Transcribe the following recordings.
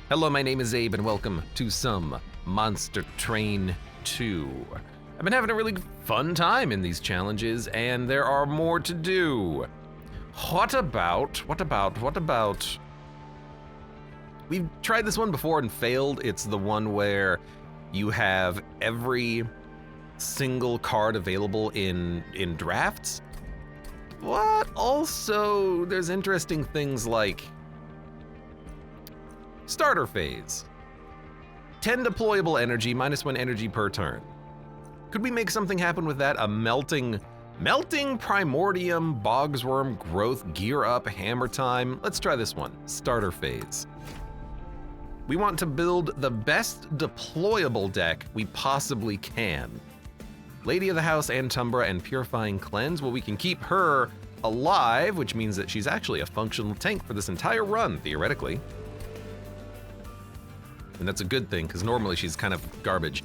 Hello, my name is Abe, and welcome to some Monster Train 2. I've been having a really fun time in these challenges, and there are more to do. What about? We've tried this one before and failed. It's the one where you have every single card available in drafts. But also, there's interesting things like starter phase. 10 deployable energy, -1 energy per turn. Could we make something happen with that? A melting primordium, bogsworm, growth, gear up, hammer time. Let's try this one, starter phase. We want to build the best deployable deck we possibly can. Lady of the House, Antumbra, and Purifying Cleanse. Well, we can keep her alive, which means that she's actually a functional tank for this entire run, theoretically. And that's a good thing, because normally she's kind of garbage.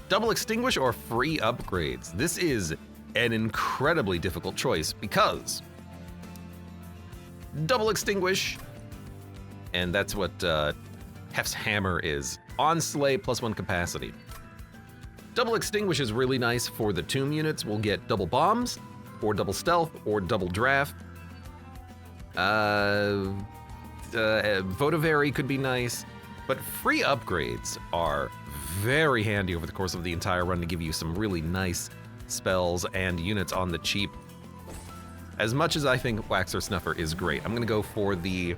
Double extinguish or free upgrades. This is an incredibly difficult choice because double extinguish, and that's what Hef's hammer is. On sleigh, +1 capacity. Double extinguish is really nice for the tomb units. We'll get double bombs, or double stealth, or double draft. Votivary could be nice. But free upgrades are very handy over the course of the entire run to give you some really nice spells and units on the cheap. As much as I think Waxer Snuffer is great, I'm gonna go for the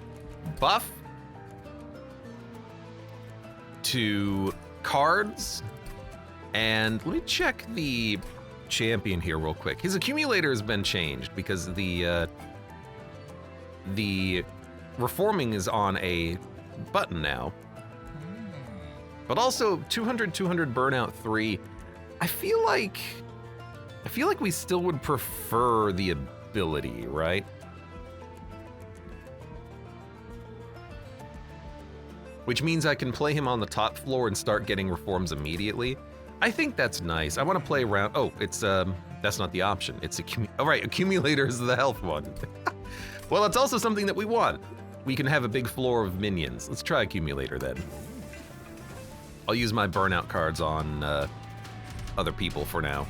buff to cards. And let me check the champion here real quick. His accumulator has been changed because the reforming is on a button now. But also 200 burnout 3. I feel like we still would prefer the ability, right? Which means I can play him on the top floor and start getting reforms immediately. I think that's nice. I want to play around. Oh, it's that's not the option. It's accumulator is the health one. Well, it's also something that we want. We can have a big floor of minions. Let's try accumulator then. I'll use my burnout cards on other people for now.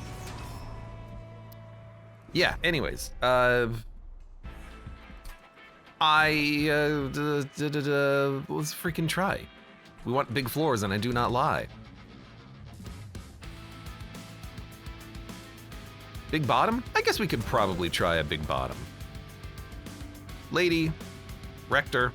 Yeah, anyways. Let's freaking try. We want big floors, and I do not lie. Big bottom? I guess we could probably try a big bottom. Lady, Rector.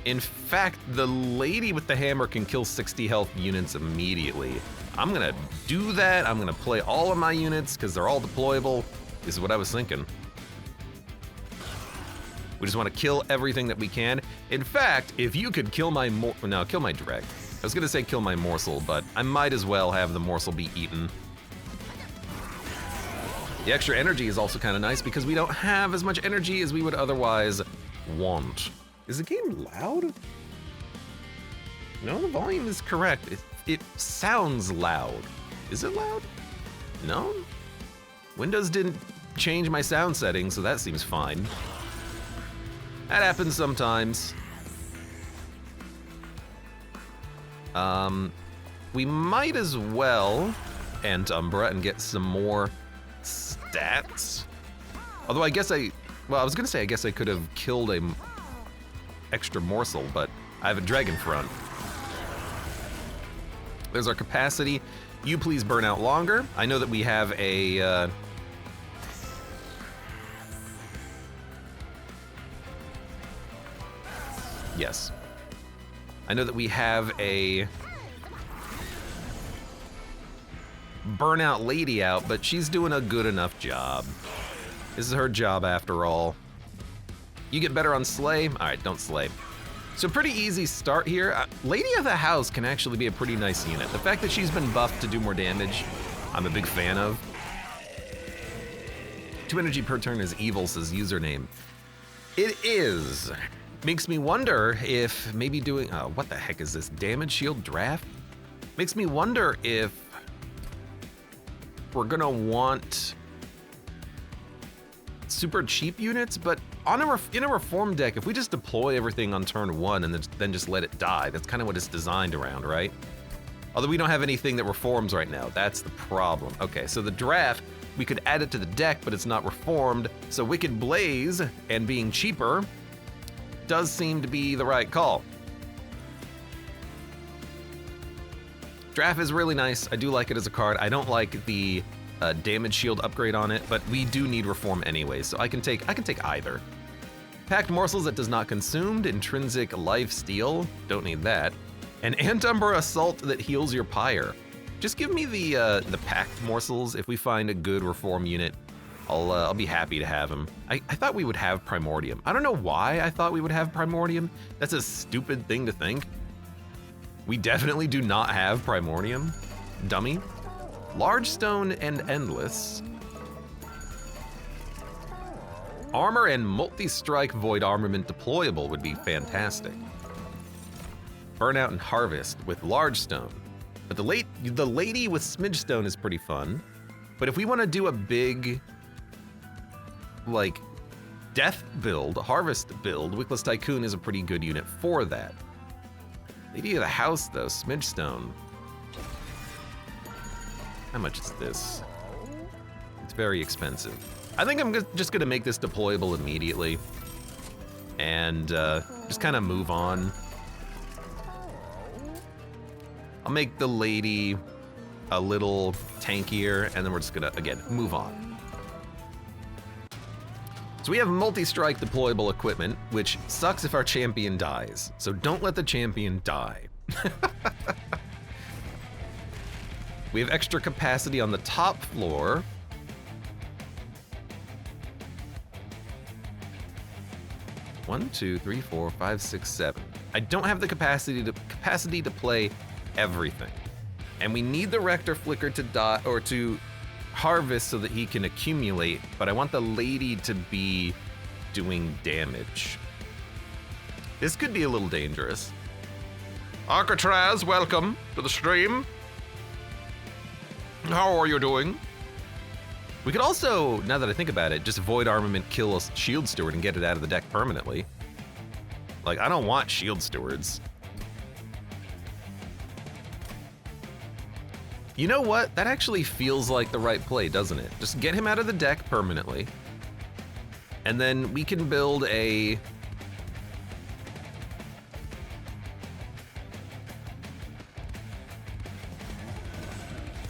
In fact, the lady with the hammer can kill 60 health units immediately. I'm gonna do that. I'm gonna play all of my units because they're all deployable. This is what I was thinking. We just want to kill everything that we can. In fact, if you could kill my kill my direct. I was gonna say kill my morsel, but I might as well have the morsel be eaten. The extra energy is also kind of nice because we don't have as much energy as we would otherwise want. Is the game loud? No, the volume is correct. It sounds loud. Is it loud? No? Windows didn't change my sound settings, so that seems fine. That happens sometimes. We might as well Antumbra and get some more stats. Although I guess I was gonna say I guess I could have killed a extra morsel, but I have a dragon front. There's our capacity. You please burn out longer. I know that we have a yes. I know that we have a burnout lady out, but she's doing a good enough job. This is her job after all. You get better on Slay? All right, don't Slay. So pretty easy start here. Lady of the House can actually be a pretty nice unit. The fact that she's been buffed to do more damage, I'm a big fan of. 2 energy per turn is evil, says username. It is. Makes me wonder if maybe doing, what the heck is this? Damage shield draft? Makes me wonder if we're gonna want super cheap units, but in a reform deck, if we just deploy everything on turn 1 and then just let it die, that's kind of what it's designed around, right? Although we don't have anything that reforms right now, that's the problem. Okay, so the draft, we could add it to the deck, but it's not reformed, so Wicked Blaze, and being cheaper, does seem to be the right call. Draft is really nice. I do like it as a card. I don't like the damage shield upgrade on it, but we do need reform anyway, so I can take either. Packed Morsels that does not consumed, intrinsic life steal, don't need that. An Antumber Assault that heals your Pyre. Just give me the Packed Morsels. If we find a good reform unit, I'll be happy to have him. I thought we would have Primordium. I don't know why I thought we would have Primordium. That's a stupid thing to think. We definitely do not have Primordium. Dummy. Large Stone and Endless. Armor and Multi-Strike Void Armament deployable would be fantastic. Burnout and Harvest with Large Stone. But the lady with Smidge Stone is pretty fun. But if we want to do a big, like, death build, harvest build, Wickless Tycoon is a pretty good unit for that. Lady of the House, though, Smidge Stone. How much is this? It's very expensive. I think I'm just gonna make this deployable immediately and just kind of move on. I'll make the lady a little tankier, and then we're just gonna, again, move on. So we have multi-strike deployable equipment, which sucks if our champion dies. So don't let the champion die. We have extra capacity on the top floor. One, two, three, four, five, six, seven. I don't have the capacity to play everything. And we need the Rector Flicker to die, or to harvest so that he can accumulate, but I want the lady to be doing damage. This could be a little dangerous. Arcatraz, welcome to the stream. How are you doing? We could also, now that I think about it, just Void Armament kill a Shield Steward and get it out of the deck permanently. Like, I don't want Shield Stewards. You know what? That actually feels like the right play, doesn't it? Just get him out of the deck permanently. And then we can build a...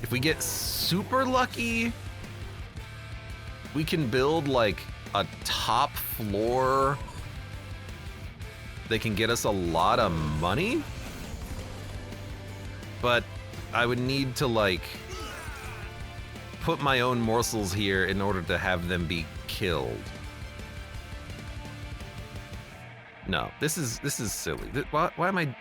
If we get super lucky, we can build like a top floor that can get us a lot of money. But I would need to like put my own morsels here in order to have them be killed. No, this is silly. Why am I?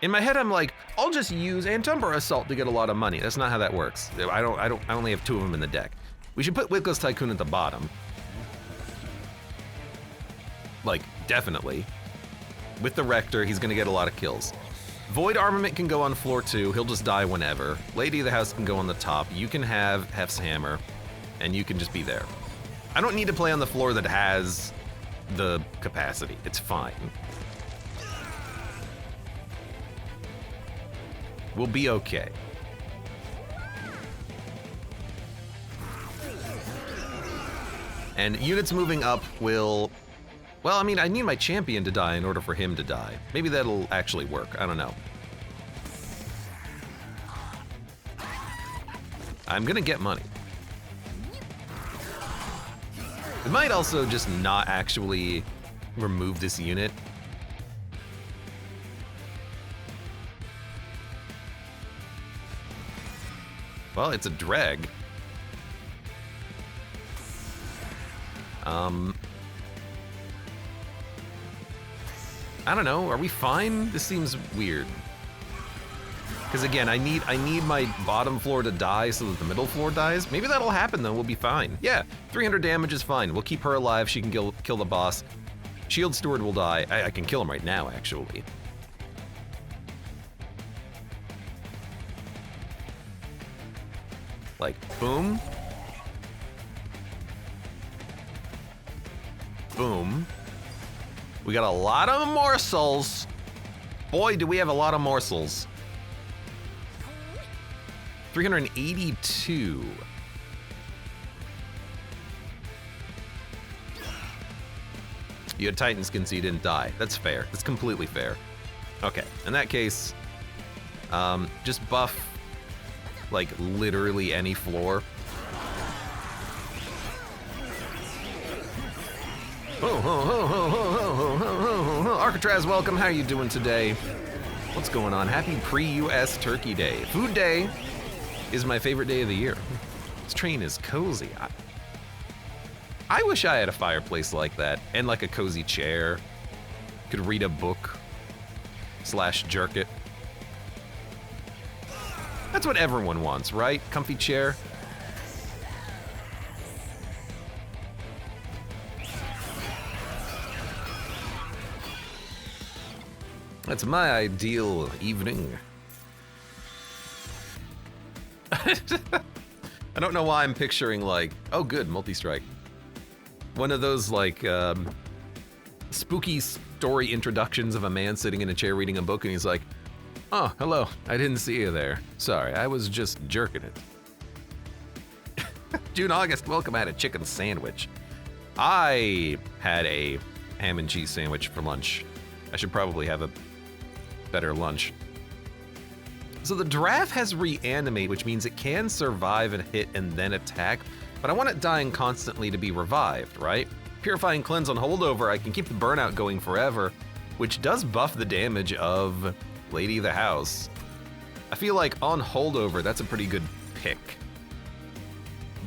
In my head, I'm like, I'll just use Antumber Assault to get a lot of money. That's not how that works. I only have 2 of them in the deck. We should put Wickless Tycoon at the bottom. Like, definitely. With the Rector, he's gonna get a lot of kills. Void Armament can go on floor 2. He'll just die whenever. Lady of the House can go on the top. You can have Hef's Hammer, and you can just be there. I don't need to play on the floor that has the capacity. It's fine. We'll be okay. And units moving up will... Well, I mean, I need my champion to die in order for him to die. Maybe that'll actually work. I don't know. I'm gonna get money. We might also just not actually remove this unit. Well, it's a dreg. I don't know, are we fine? This seems weird. Because again, I need my bottom floor to die so that the middle floor dies. Maybe that'll happen though, we'll be fine. Yeah, 300 damage is fine. We'll keep her alive, she can kill the boss. Shield Steward will die. I can kill him right now, actually. Like, boom. Boom. We got a lot of morsels. Boy, do we have a lot of morsels. 382. You had Titan skin, so you didn't die. That's fair. That's completely fair. Okay, in that case, just buff, like, literally any floor. Arcatraz, welcome. How are you doing today? What's going on? Happy pre-US Turkey Day. Food Day is my favorite day of the year. This train is cozy. I wish I had a fireplace like that and like a cozy chair. Could read a book / jerk it. That's what everyone wants, right? Comfy chair. That's my ideal evening. I don't know why I'm picturing like, oh good, multi-strike. One of those like spooky story introductions of a man sitting in a chair reading a book and he's like, oh, hello, I didn't see you there. Sorry, I was just jerking it. June August, welcome. I had a chicken sandwich. I had a ham and cheese sandwich for lunch. I should probably have a better lunch. So the Draft has reanimate, which means it can survive and hit and then attack, but I want it dying constantly to be revived, right? Purifying Cleanse on holdover, I can keep the burnout going forever, which does buff the damage of Lady of the House. I feel like on holdover, that's a pretty good pick.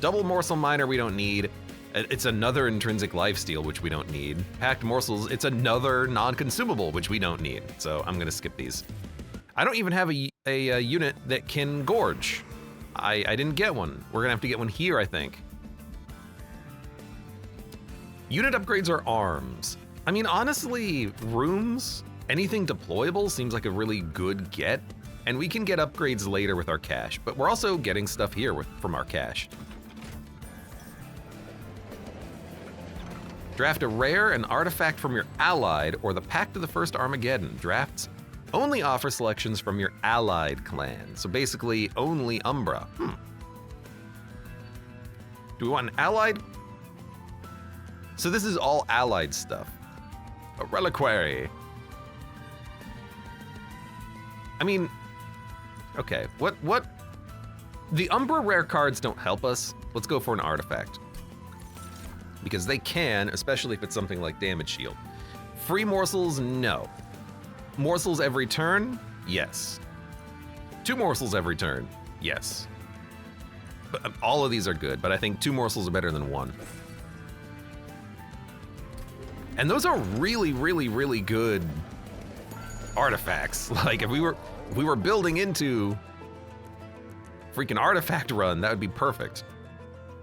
Double Morsel Miner we don't need. It's another intrinsic lifesteal, which we don't need. Packed Morsels, it's another non-consumable, which we don't need. So I'm gonna skip these. I don't even have a unit that can gorge. I didn't get one. We're gonna have to get one here, I think. Unit upgrades are arms. I mean, honestly, rooms, anything deployable seems like a really good get, and we can get upgrades later with our cash, but we're also getting stuff here from our cash. Draft a rare, an artifact from your allied, or the Pact of the First Armageddon. Drafts only offer selections from your allied clan, so basically only Umbra. Do we want an allied? So this is all allied stuff. A reliquary. I mean, okay, what? The Umbra rare cards don't help us. Let's go for an artifact. Because they can, especially if it's something like Damage Shield. Free morsels, no. Morsels every turn, yes. 2 morsels every turn, yes. But all of these are good, but I think 2 morsels are better than 1. And those are really, really, really good artifacts. Like if we were building into freaking artifact run, that would be perfect.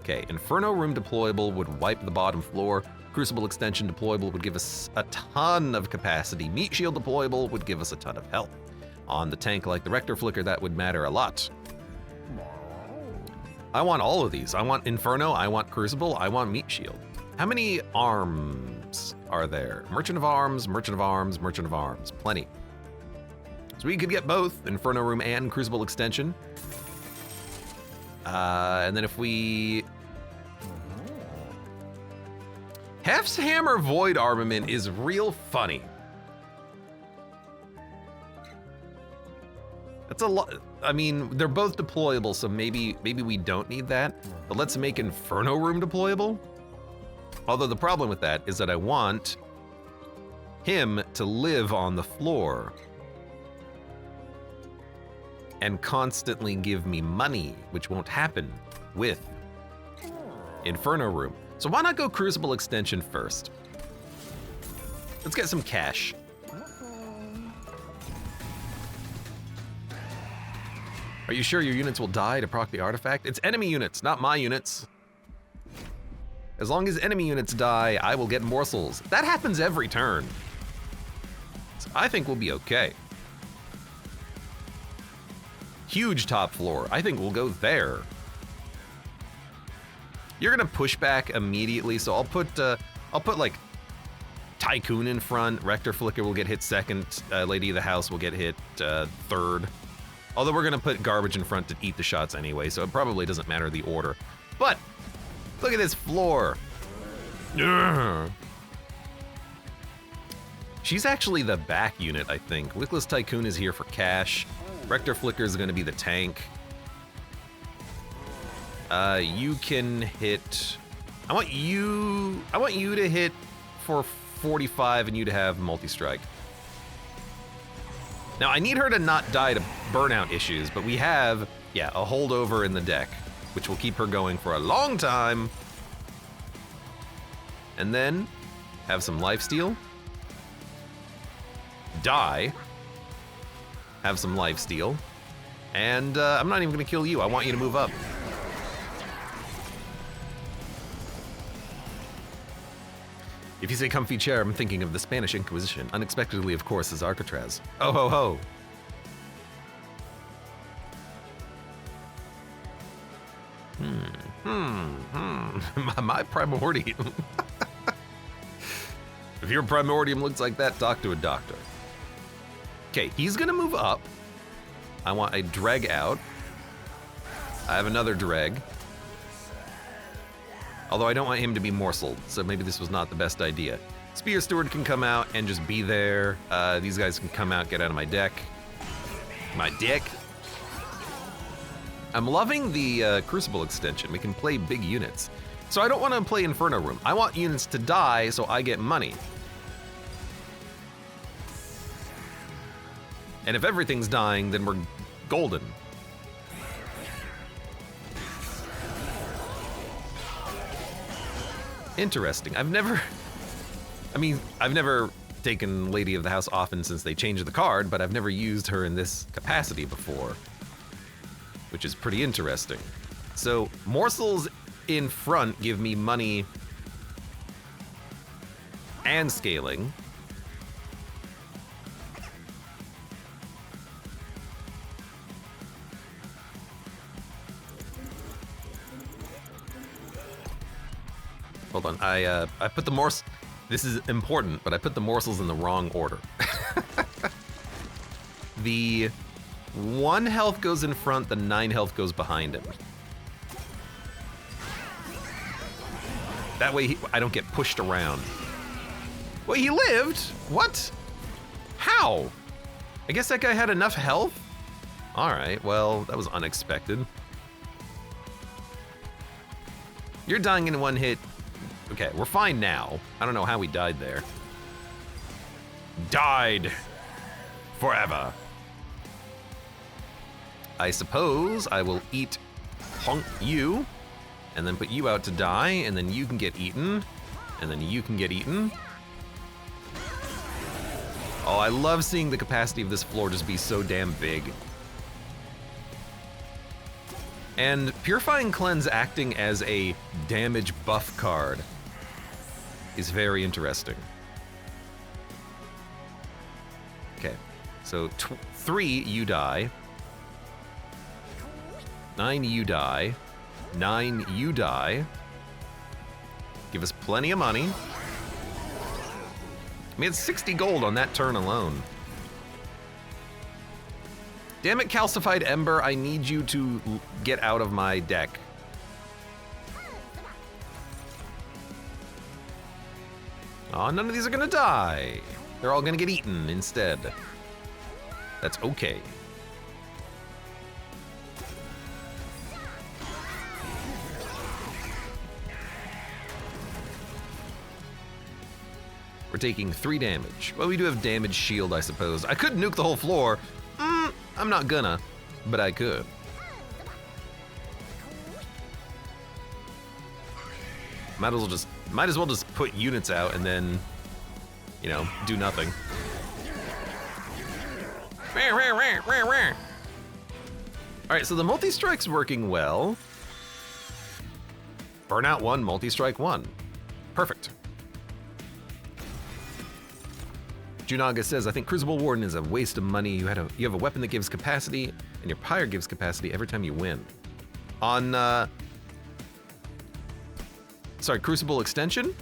Okay, Inferno Room deployable would wipe the bottom floor. Crucible Extension deployable would give us a ton of capacity. Meat Shield deployable would give us a ton of health. On the tank like the Rector Flicker, that would matter a lot. I want all of these. I want Inferno, I want Crucible, I want Meat Shield. How many arms are there? Merchant of Arms, Merchant of Arms, Merchant of Arms. Plenty. So we could get both Inferno Room and Crucible Extension. And then if we... Hef's Hammer Void Armament is real funny. That's a lot. I mean, they're both deployable, so maybe we don't need that. But let's make Inferno Room deployable. Although the problem with that is that I want him to live on the floor and constantly give me money, which won't happen with Inferno Room. So why not go Crucible Extension first? Let's get some cash. Are you sure your units will die to proc the artifact? It's enemy units, not my units. As long as enemy units die, I will get morsels. That happens every turn. So I think we'll be okay. Huge top floor. I think we'll go there. You're gonna push back immediately, so I'll put like Tycoon in front. Rector Flicker will get hit second. Lady of the House will get hit third. Although we're going to put Garbage in front to eat the shots anyway, so it probably doesn't matter the order. But look at this floor. Ugh. She's actually the back unit, I think. Wickless Tycoon is here for cash. Rector Flicker is going to be the tank. You can hit... I want you to hit for 45 and you to have multi-strike. Now, I need her to not die to burnout issues, but we have, yeah, a holdover in the deck, which will keep her going for a long time. And then have some lifesteal. Die. Have some lifesteal. And I'm not even going to kill you. I want you to move up. If you say comfy chair, I'm thinking of the Spanish Inquisition. Unexpectedly, of course, is Alcatraz. Oh ho ho. My primordium. If your primordium looks like that, talk to a doctor. Okay, he's gonna move up. I want a dreg out. I have another dreg. Although I don't want him to be morseled, so maybe this was not the best idea. Spear Steward can come out and just be there. These guys can come out, get out of my deck. My dick. I'm loving the Crucible extension. We can play big units. So I don't want to play Inferno Room. I want units to die so I get money. And if everything's dying, then we're golden. Interesting. I've never taken Lady of the House often since they changed the card, but I've never used her in this capacity before, which is pretty interesting. So morsels in front give me money and scaling. Hold on, I put the morsels, this is important, but I put the morsels in the wrong order. The 1 health goes in front, the 9 health goes behind him. That way I don't get pushed around. Wait, he lived? What? How? I guess that guy had enough health? All right, well, that was unexpected. You're dying in 1 hit. Okay, we're fine now. I don't know how we died there. Died forever. I suppose I will eat you, and then put you out to die, and then you can get eaten, and then you can get eaten. Oh, I love seeing the capacity of this floor just be so damn big. And Purifying Cleanse acting as a damage buff card is very interesting. Okay, so 3, you die. 9, you die. 9, you die. Give us plenty of money. I mean, it's 60 gold on that turn alone. Damn it, Calcified Ember, I need you to get out of my deck. Oh, none of these are gonna die. They're all gonna get eaten instead. That's okay. We're taking 3 damage. Well, we do have damage shield, I suppose. I could nuke the whole floor. I'm not gonna, but I could. Might as well just put units out and then, you know, do nothing. All right, so the multi-strike's working well. Burnout 1, multi-strike 1. Perfect. Junaga says, I think Crucible Warden is a waste of money. You have a weapon that gives capacity, and your Pyre gives capacity every time you win. On, sorry, Crucible Extension?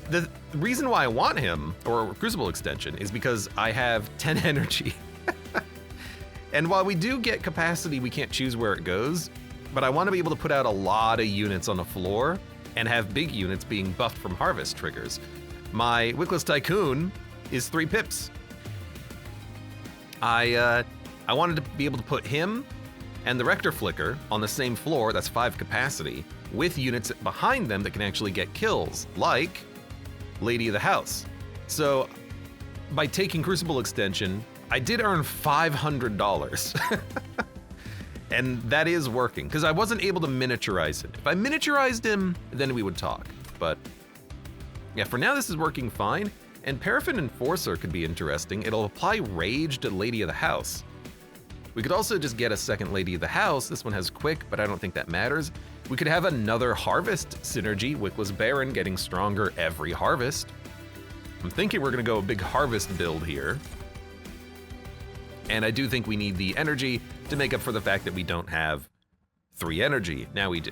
the reason why I want him, or Crucible Extension, is because I have 10 energy. And while we do get capacity, we can't choose where it goes, but I want to be able to put out a lot of units on the floor and have big units being buffed from harvest triggers. My Wickless Tycoon is 3 pips. I wanted to be able to put him and the Rector Flicker on the same floor, that's 5 capacity, with units behind them that can actually get kills, like Lady of the House. So by taking Crucible Extension, I did earn $500. And that is working, because I wasn't able to miniaturize him. If I miniaturized him, then we would talk. But yeah, for now this is working fine. And Paraffin Enforcer could be interesting. It'll apply Rage to Lady of the House. We could also just get a second Lady of the House. This one has Quick, but I don't think that matters. We could have another Harvest synergy, Wickless Baron getting stronger every harvest. I'm thinking we're gonna go a big Harvest build here. And I do think we need the energy to make up for the fact that we don't have 3 energy. Now we do.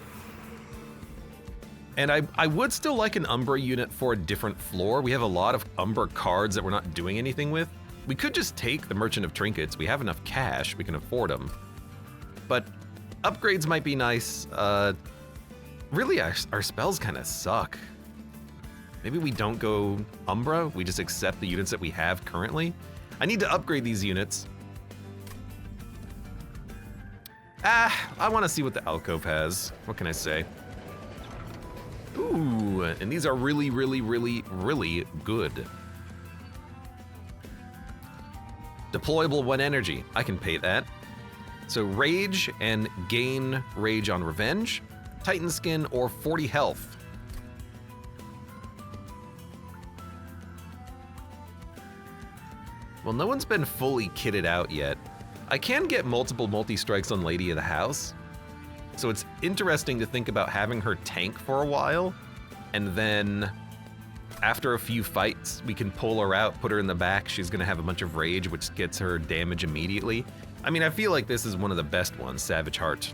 And I would still like an Umbra unit for a different floor. We have a lot of Umbra cards that we're not doing anything with. We could just take the Merchant of Trinkets. We have enough cash, we can afford them. But upgrades might be nice. Really, our spells kind of suck. Maybe we don't go Umbra, we just accept the units that we have currently. I need to upgrade these units. I want to see what the alcove has. What can I say? Ooh, and these are really, really, really, really good. Deployable 1 energy. I can pay that. So Rage and gain Rage on Revenge, Titan Skin, or 40 health. Well, no one's been fully kitted out yet. I can get multiple multi-strikes on Lady of the House, so it's interesting to think about having her tank for a while, and then after a few fights, we can pull her out, put her in the back. She's gonna have a bunch of rage, which gets her damage immediately. I mean, I feel like this is one of the best ones, Savage Heart.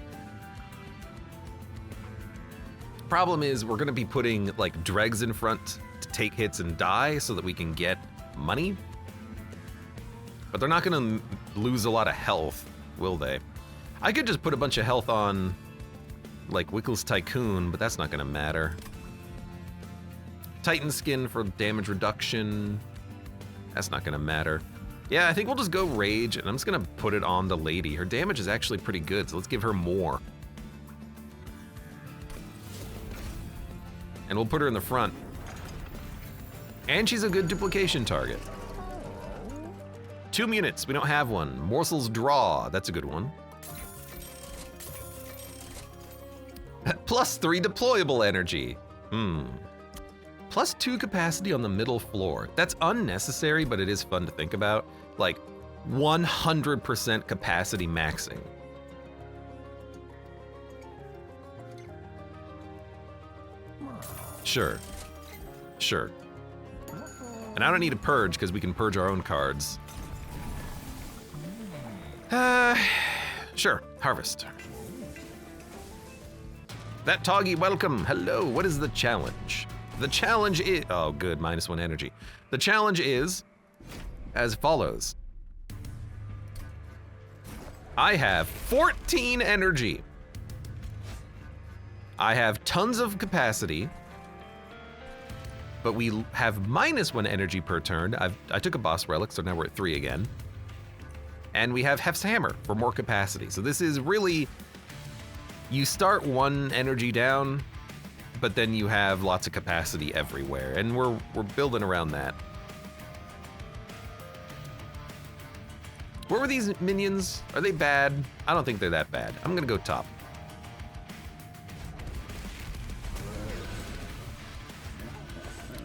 Problem is, we're gonna be putting like dregs in front to take hits and die so that we can get money. But they're not gonna lose a lot of health, will they? I could just put a bunch of health on like Wickless Tycoon, but that's not gonna matter. Titan Skin for damage reduction, that's not gonna matter. Yeah, I think we'll just go Rage, and I'm just gonna put it on the Lady. Her damage is actually pretty good, so let's give her more. And we'll put her in the front. And she's a good duplication target. 2 units, we don't have one. Morsel's Draw, that's a good one. +3 deployable energy. +2 capacity on the middle floor. That's unnecessary, but it is fun to think about. Like 100% capacity maxing. Sure. Sure. And I don't need a purge because we can purge our own cards. Sure, harvest. That Toggy, welcome. Hello, what is the challenge? The challenge is, oh good, -1 energy. The challenge is as follows. I have 14 energy. I have tons of capacity, but we have -1 energy per turn. I took a boss relic, so now we're at 3 again. And we have Hef's Hammer for more capacity. So this is really, you start 1 energy down, but then you have lots of capacity everywhere, and we're building around that. What were these minions? Are they bad? I don't think they're that bad. I'm gonna go top.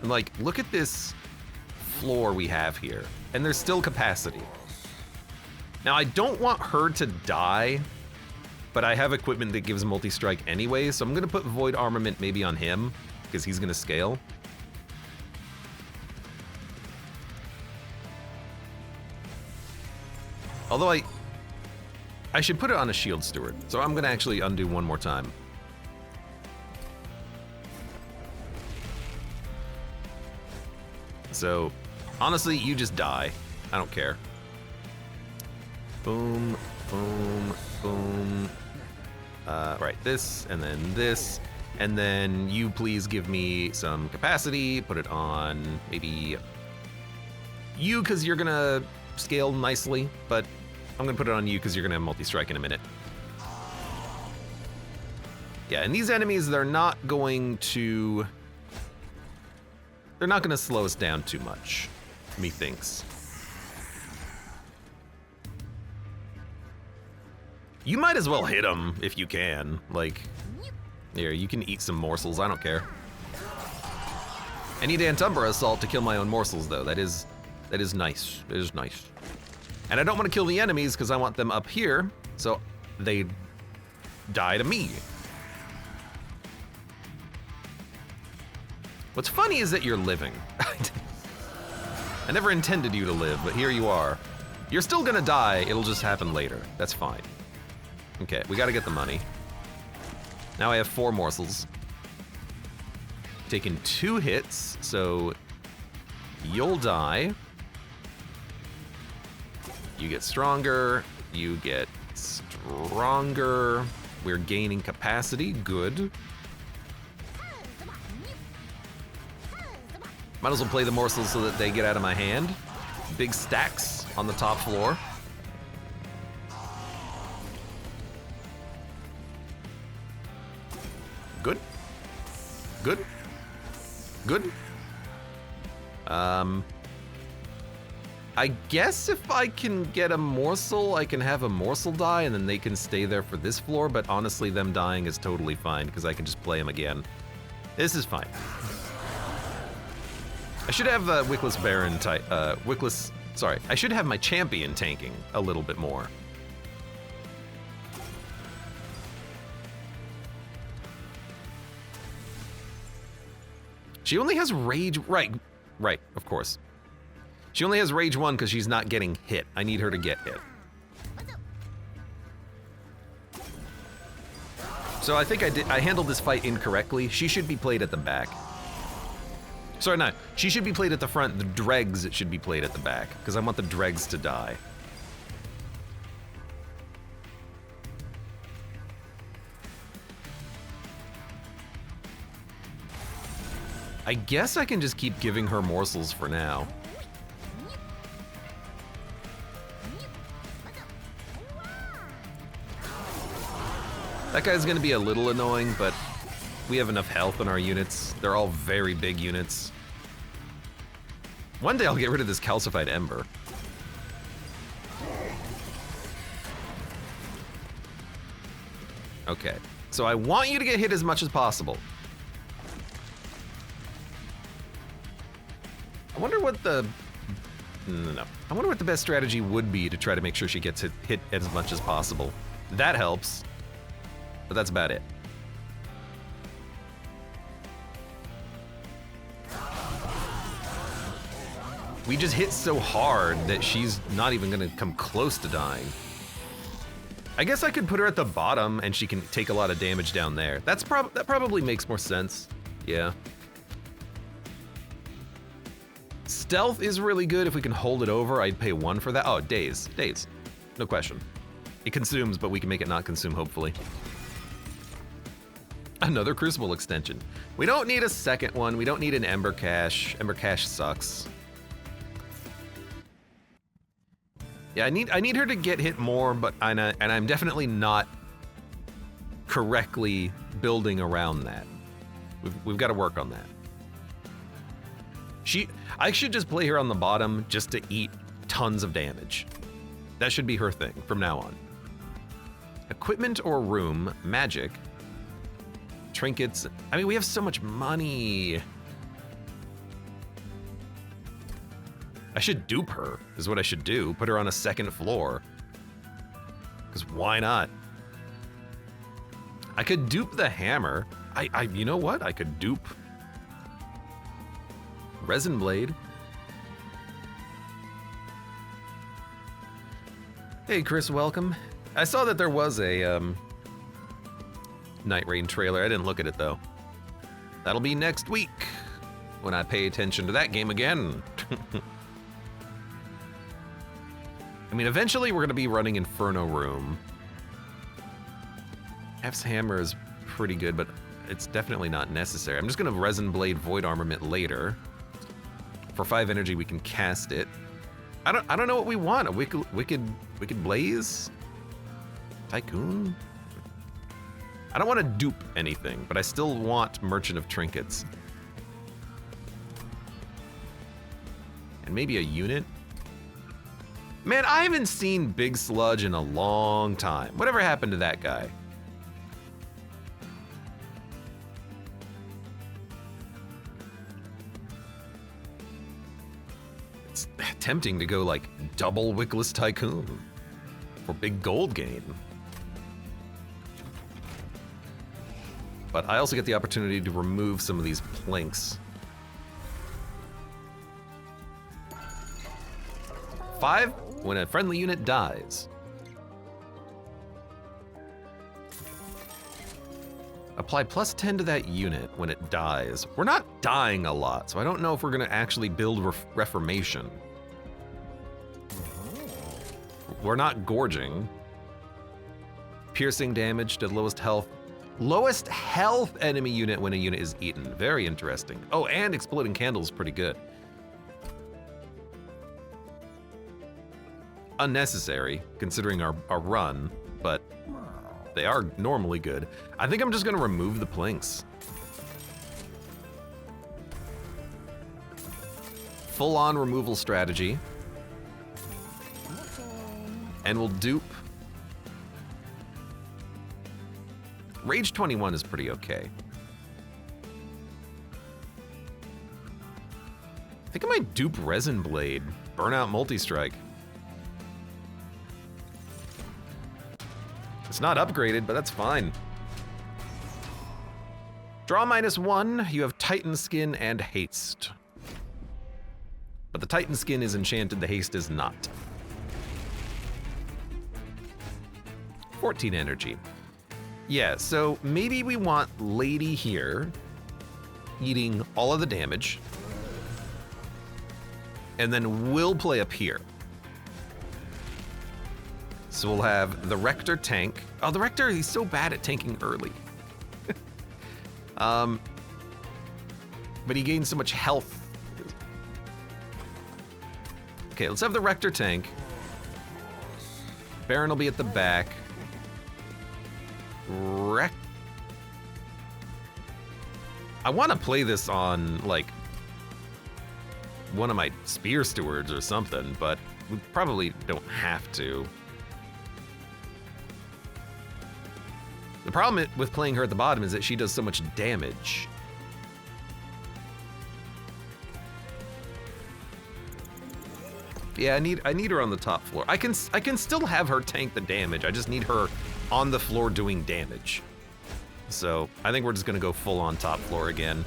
And like, look at this floor we have here, and there's still capacity. Now, I don't want her to die, but I have equipment that gives multi-strike anyway, so I'm gonna put Void Armament maybe on him, because he's gonna scale. Although I should put it on a Shield Steward, so I'm gonna actually undo one more time. So, honestly, you just die. I don't care. Boom, boom, boom. Right, this, and then you please give me some capacity. Put it on maybe you, because you're gonna scale nicely, but I'm gonna put it on you because you're gonna have multi-strike in a minute. Yeah, and these enemies, they're not gonna slow us down too much, methinks. You might as well hit them if you can. Like, here, you can eat some morsels, I don't care. I need Antumbra Assault to kill my own morsels, though. That is nice. It is nice. And I don't want to kill the enemies because I want them up here, so they die to me. What's funny is that you're living. I never intended you to live, but here you are. You're still gonna die, it'll just happen later. That's fine. Okay, we gotta get the money. Now I have 4 morsels. Taking 2 hits, so you'll die. You get stronger, you get stronger. We're gaining capacity, good. Might as well play the morsels so that they get out of my hand. Big stacks on the top floor. Good. Good. Good. I guess if I can get a morsel, I can have a morsel die and then they can stay there for this floor, but honestly, them dying is totally fine because I can just play them again. This is fine. I should have Wickless Baron I should have my champion tanking a little bit more. She only has rage, right, of course. She only has rage 1 because she's not getting hit. I need her to get hit. So I think I handled this fight incorrectly. She should be played at the back. Sorry, no, she should be played at the front. The dregs should be played at the back because I want the dregs to die. I guess I can just keep giving her morsels for now. That guy's gonna be a little annoying, but we have enough health in our units. They're all very big units. One day I'll get rid of this calcified ember. Okay, so I want you to get hit as much as possible. I wonder what the... No. I wonder what the best strategy would be to try to make sure she gets hit as much as possible. That helps, but that's about it. We just hit so hard that she's not even gonna come close to dying. I guess I could put her at the bottom and she can take a lot of damage down there. That probably makes more sense. Yeah. Stealth is really good. If we can hold it over, I'd pay 1 for that. Oh, daze. No question. It consumes, but we can make it not consume, hopefully. Another Crucible extension. We don't need a second one. We don't need an Ember Cache. Ember Cache sucks. Yeah, I need her to get hit more, but and I'm definitely not correctly building around that. We've got to work on that. I should just play her on the bottom just to eat tons of damage. That should be her thing from now on. Equipment or room, magic, trinkets. I mean, we have so much money. I should dupe her, is what I should do. Put her on a second floor. Because why not? I could dupe the hammer. You know what? I could dupe Resin Blade. Hey, Chris, welcome. I saw that there was a Night Rain trailer. I didn't look at it, though. That'll be next week. when I pay attention to that game again. I mean, eventually we're gonna be running Inferno Room. F's hammer is pretty good, but it's definitely not necessary. I'm just gonna Resin Blade Void Armament later. For 5 energy, we can cast it. I don't know what we want. A wicked Blaze? Tycoon? I don't want to dupe anything, but I still want Merchant of Trinkets. And maybe a unit? Man, I haven't seen Big Sludge in a long time. Whatever happened to that guy? It's tempting to go like double Wickless Tycoon for big gold gain. But I also get the opportunity to remove some of these planks. 5, when a friendly unit dies. Apply +10 to that unit when it dies. We're not dying a lot, so I don't know if we're gonna actually build Reformation. We're not gorging. Piercing damage to the lowest health. Lowest health enemy unit when a unit is eaten. Very interesting. Oh, and Exploding Candle is pretty good. Unnecessary, considering our run, but they are normally good. I think I'm just gonna remove the planks. Full-on removal strategy. And we'll dupe. Rage 21 is pretty okay. I think I might dupe Resin Blade. Burnout Multi-Strike. It's not upgraded, but that's fine. Draw -1, you have Titan Skin and Haste. But the Titan Skin is enchanted, the Haste is not. 14 energy. Yeah, so maybe we want Lady here, eating all of the damage, and then we'll play up here. So we'll have the Rector tank. Oh, the Rector, he's so bad at tanking early. But he gains so much health. Okay, let's have the Rector tank. Baron will be at the back. I want to play this on, like, one of my Spear Stewards or something, but we probably don't have to. The problem with playing her at the bottom is that she does so much damage. Yeah, I need her on the top floor. I can still have her tank the damage. I just need her on the floor doing damage. So I think we're just gonna go full on top floor again.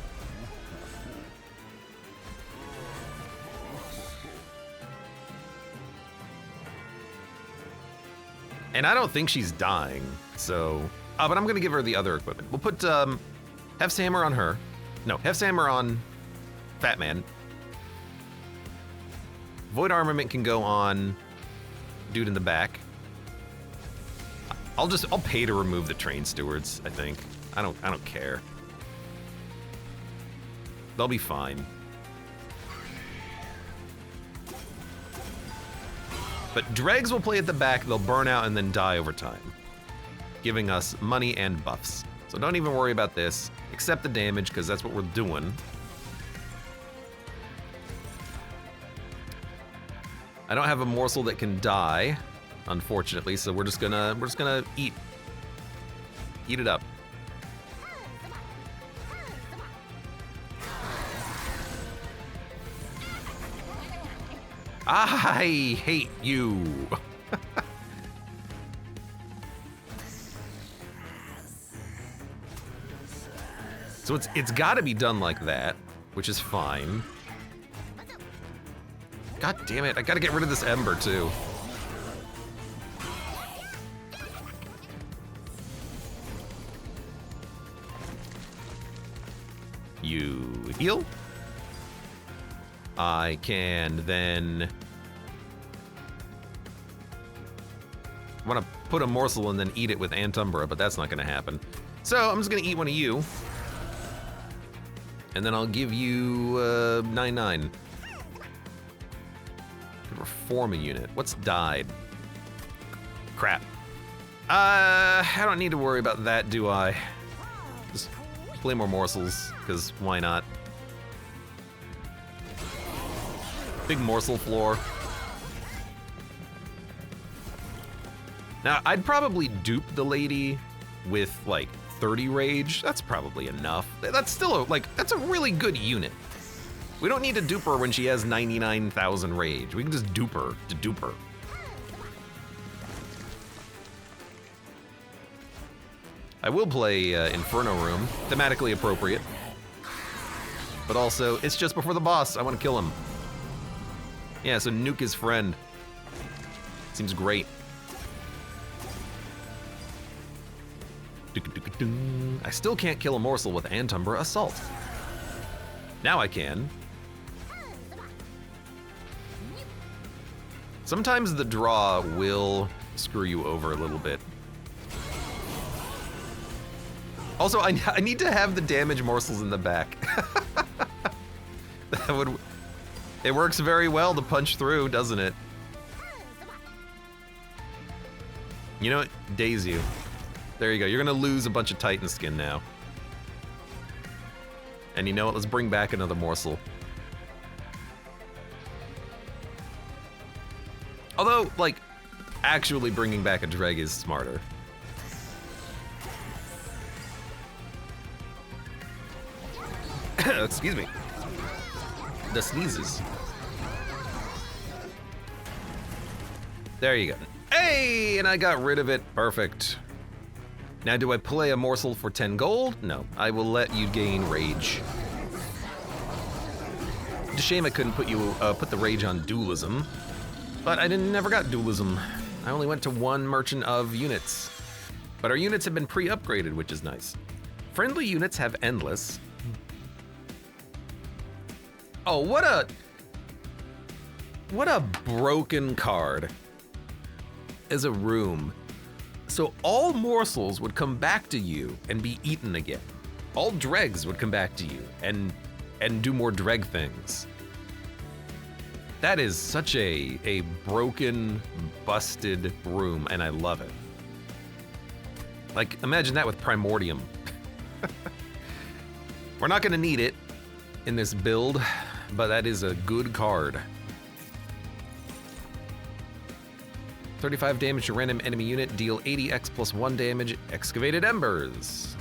And I don't think she's dying, so... but I'm gonna give her the other equipment. We'll put Hef's Hammer on her. No, Hef's Hammer on Fat Man. Void Armament can go on dude in the back. I'll pay to remove the Train Stewards, I think. I don't care. They'll be fine. But Dregs will play at the back, they'll burn out and then die over time, giving us money and buffs. So don't even worry about this. Accept the damage, because that's what we're doing. I don't have a morsel that can die, unfortunately, so we're just gonna eat it up. I hate you. So it's got to be done like that, which is fine. God damn it, I gotta get rid of this Ember too. You heal? I can then... I want to put a morsel and then eat it with Antumbra, but that's not going to happen. So I'm just going to eat one of you. And then I'll give you 9-9. Could reform a unit. What's died? Crap. I don't need to worry about that, do I? Just play more morsels, because why not? Big morsel floor. Now, I'd probably dupe the lady with, like, 30 rage. That's probably enough. That's still, that's a really good unit. We don't need to dupe her when she has 99,000 rage. We can just dupe her to dupe her. I will play Inferno Room, thematically appropriate. But also, it's just before the boss. I want to kill him. Yeah, so nuke his friend. Seems great. I still can't kill a morsel with Antumbra Assault. Now I can. Sometimes the draw will screw you over a little bit. Also, I need to have the damage morsels in the back. That would... It works very well to punch through, doesn't it? You know what? Daze you. There you go. You're gonna lose a bunch of Titan skin now. And you know what? Let's bring back another morsel. Although, like, actually bringing back a Dreg is smarter. Excuse me. The sneezes. There you go. Hey, and I got rid of it. Perfect. Now, do I play a morsel for 10 gold? No, I will let you gain rage. It's a shame I couldn't put the rage on dualism, but I never got dualism. I only went to 1 merchant of units, but our units have been pre-upgraded, which is nice. Friendly units have endless. Oh, what a broken card. As a room. So all morsels would come back to you and be eaten again. All dregs would come back to you and do more dreg things. That is such a broken, busted room, and I love it. Like, imagine that with Primordium. We're not gonna need it in this build, but that is a good card. 35 damage to random enemy unit, deal 80x plus 1 damage, excavated embers.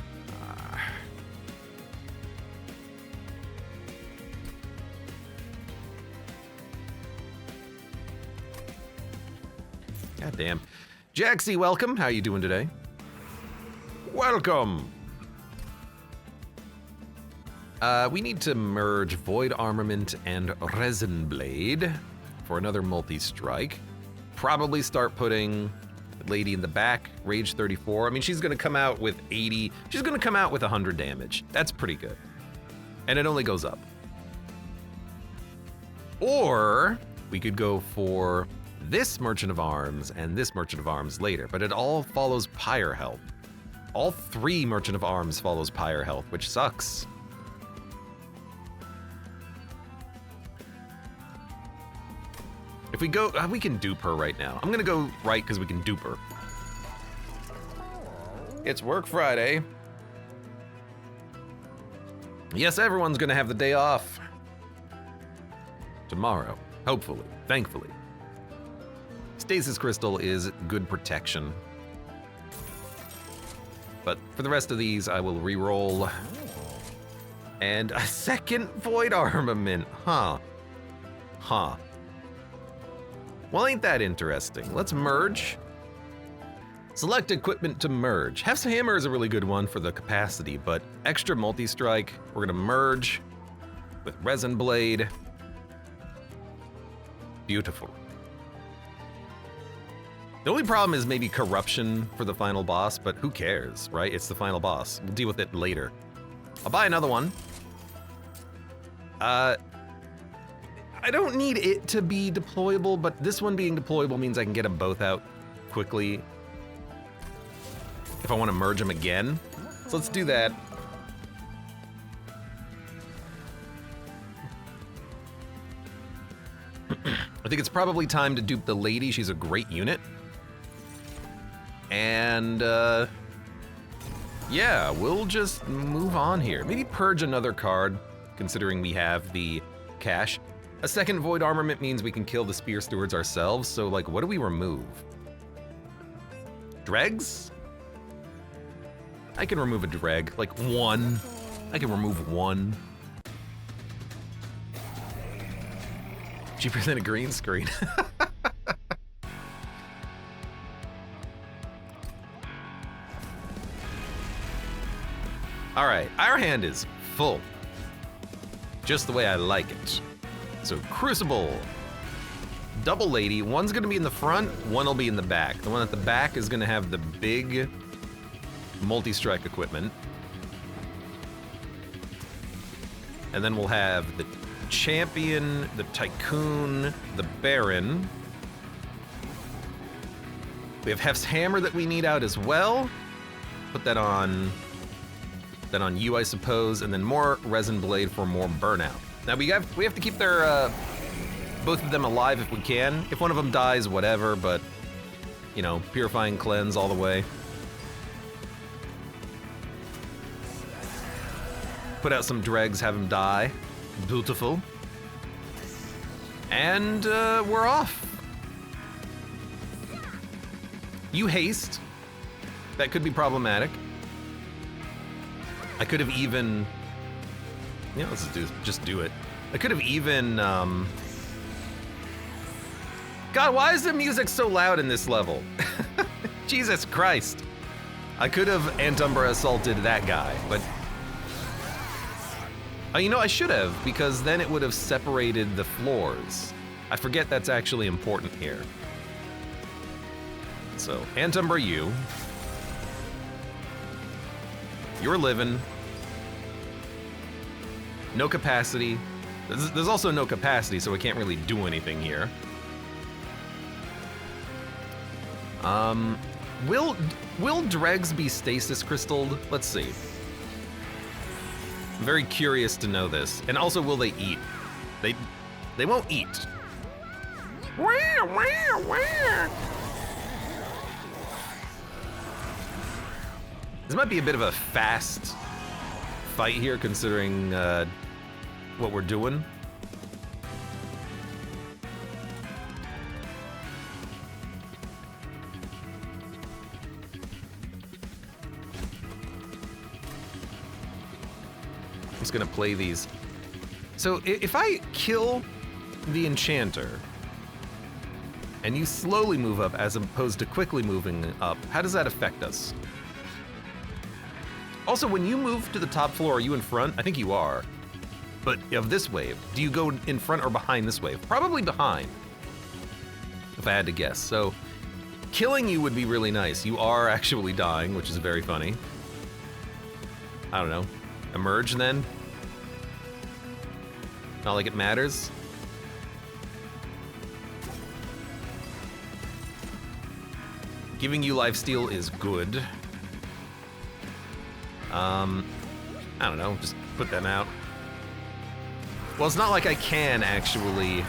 God damn. Jaxie, welcome. How you doing today? Welcome. We need to merge Void Armament and Resin Blade for another multi-strike. Probably start putting Lady in the back, Rage 34. I mean, she's gonna come out with 80. She's gonna come out with 100 damage. That's pretty good. And it only goes up. Or we could go for this Merchant of Arms and this Merchant of Arms later, but it all follows Pyre health. All 3 Merchant of Arms follows Pyre health, which sucks. If we go, we can dupe her right now. I'm gonna go right because we can dupe her. It's work Friday. Yes, everyone's gonna have the day off. Tomorrow, hopefully, thankfully. Stasis Crystal is good protection. But for the rest of these, I will re-roll. And a second Void Armament, huh? Huh. Well, ain't that interesting? Let's merge. Select equipment to merge. Hef's Hammer is a really good one for the capacity, but extra multi-strike, we're gonna merge with Resin Blade. Beautiful. The only problem is maybe corruption for the final boss, but who cares, right? It's the final boss. We'll deal with it later. I'll buy another one. I don't need it to be deployable, but this one being deployable means I can get them both out quickly if I want to merge them again. So let's do that. I think it's probably time to dupe the lady. She's a great unit. And, yeah, we'll just move on here. Maybe purge another card, considering we have the cash. A second Void Armament means we can kill the Spear Stewards ourselves, so, like, what do we remove? Dregs? I can remove a dreg, like one. I can remove one. Cheaper than a green screen. All right, our hand is full. Just the way I like it. So Crucible, Double Lady, one's gonna be in the front, one will be in the back. The one at the back is gonna have the big multi-strike equipment. And then we'll have the Champion, the Tycoon, the Baron. We have Hef's Hammer that we need out as well. Put that on you, I suppose, and then more Resin Blade for more burnout. Now we have to keep their both of them alive if we can. If one of them dies, whatever, but you know, Purifying Cleanse all the way. Put out some dregs, have them die. Beautiful. And we're off. You haste. That could be problematic. I could have even... Yeah, let's just do it. I could have even... God, why is the music so loud in this level? Jesus Christ. I could have Antumbra assaulted that guy, but... you know, I should have, because then it would have separated the floors. I forget that's actually important here. So, Antumbra, you're living. No capacity. There's also no capacity, so we can't really do anything here. Will dregs be stasis crystalled? Let's see. I'm very curious to know this. And also, will they eat? They won't eat. This might be a bit of a fast fight here, considering what we're doing. I'm just gonna play these. So if I kill the Enchanter and you slowly move up as opposed to quickly moving up, how does that affect us? Also, when you move to the top floor, are you in front? I think you are. But of this wave, do you go in front or behind this wave? Probably behind, if I had to guess. So killing you would be really nice. You are actually dying, which is very funny. I don't know. Emerge then? Not like it matters. Giving you lifesteal is good. I don't know, just put them out. Well, it's not like I can actually...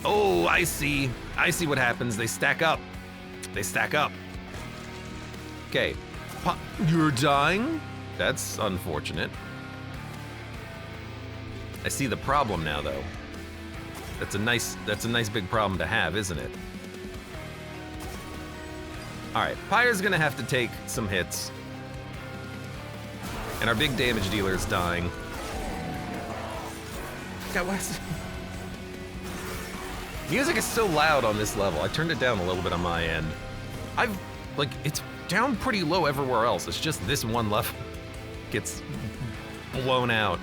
Oh, I see. I see what happens. They stack up. They stack up. Okay. You're dying? That's unfortunate. I see the problem now, though. That's a nice big problem to have, isn't it? All right, Pyre's gonna have to take some hits. And our big damage dealer is dying. God, why is it... Music is so loud on this level. I turned it down a little bit on my end. It's down pretty low everywhere else. It's just this one level gets blown out.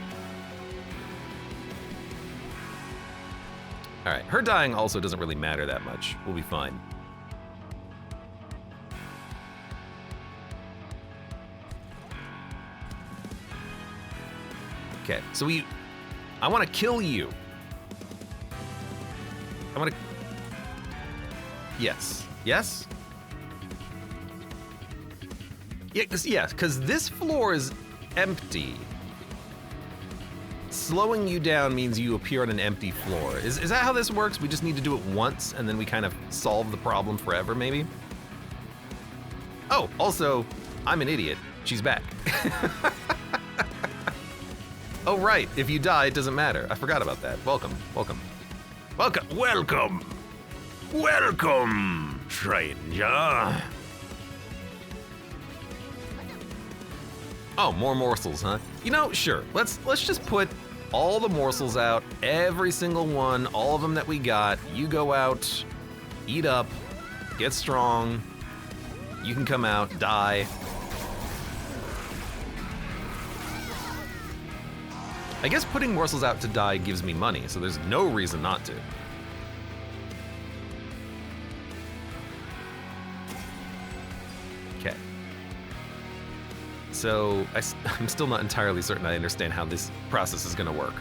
All right, her dying also doesn't really matter that much. We'll be fine. Okay, so I want to kill you. I want to... Yes. Yes? Yes, because this floor is empty. Slowing you down means you appear on an empty floor. Is that how this works? We just need to do it once, and then we kind of solve the problem forever, maybe? Oh, also, I'm an idiot. She's back. Oh, right. If you die, it doesn't matter. I forgot about that. Welcome. Welcome. Welcome. Welcome. Welcome, stranger. Oh, more morsels, huh? You know, sure. Let's just put all the morsels out, every single one, all of them that we got. You go out, eat up, get strong. You can come out, die. I guess putting morsels out to die gives me money, so there's no reason not to. Okay. So I'm still not entirely certain I understand how this process is gonna work.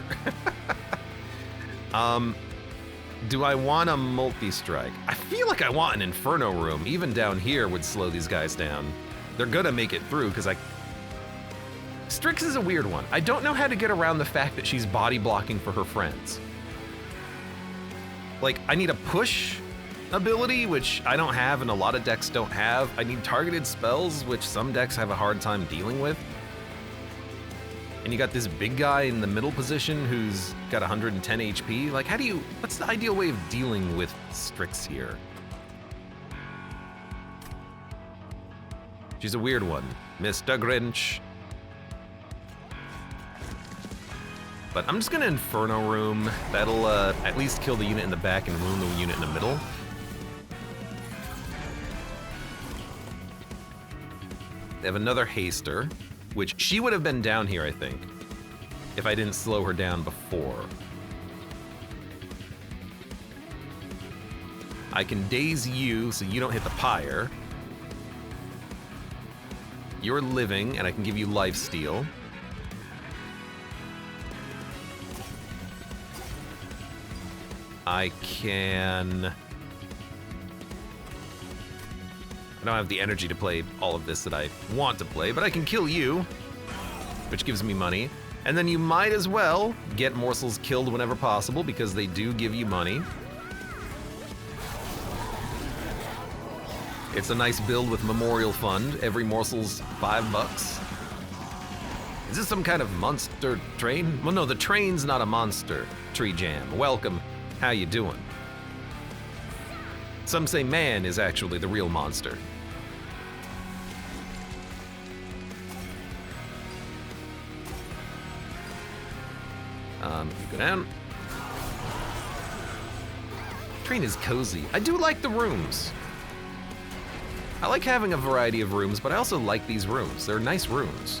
Do I want a multi-strike? I feel like I want an Inferno room. Even down here would slow these guys down. They're gonna make it through because Strix is a weird one. I don't know how to get around the fact that she's body blocking for her friends. Like, I need a push ability, which I don't have and a lot of decks don't have. I need targeted spells, which some decks have a hard time dealing with. And you got this big guy in the middle position who's got 110 HP. Like, what's the ideal way of dealing with Strix here? She's a weird one. Mr. Grinch. But I'm just gonna Inferno Room. That'll at least kill the unit in the back and wound the unit in the middle. They have another Haster, which she would have been down here, I think, if I didn't slow her down before. I can daze you so you don't hit the Pyre. You're living, and I can give you lifesteal. I don't have the energy to play all of this that I want to play, but I can kill you, which gives me money. And then you might as well get morsels killed whenever possible because they do give you money. It's a nice build with Memorial Fund. Every morsel's $5. Is this some kind of monster train? Well, no, the train's not a monster. Tree Jam, welcome. How you doing? Some say man is actually the real monster. You go down. Train is cozy. I do like the rooms. I like having a variety of rooms, but I also like these rooms. They're nice rooms.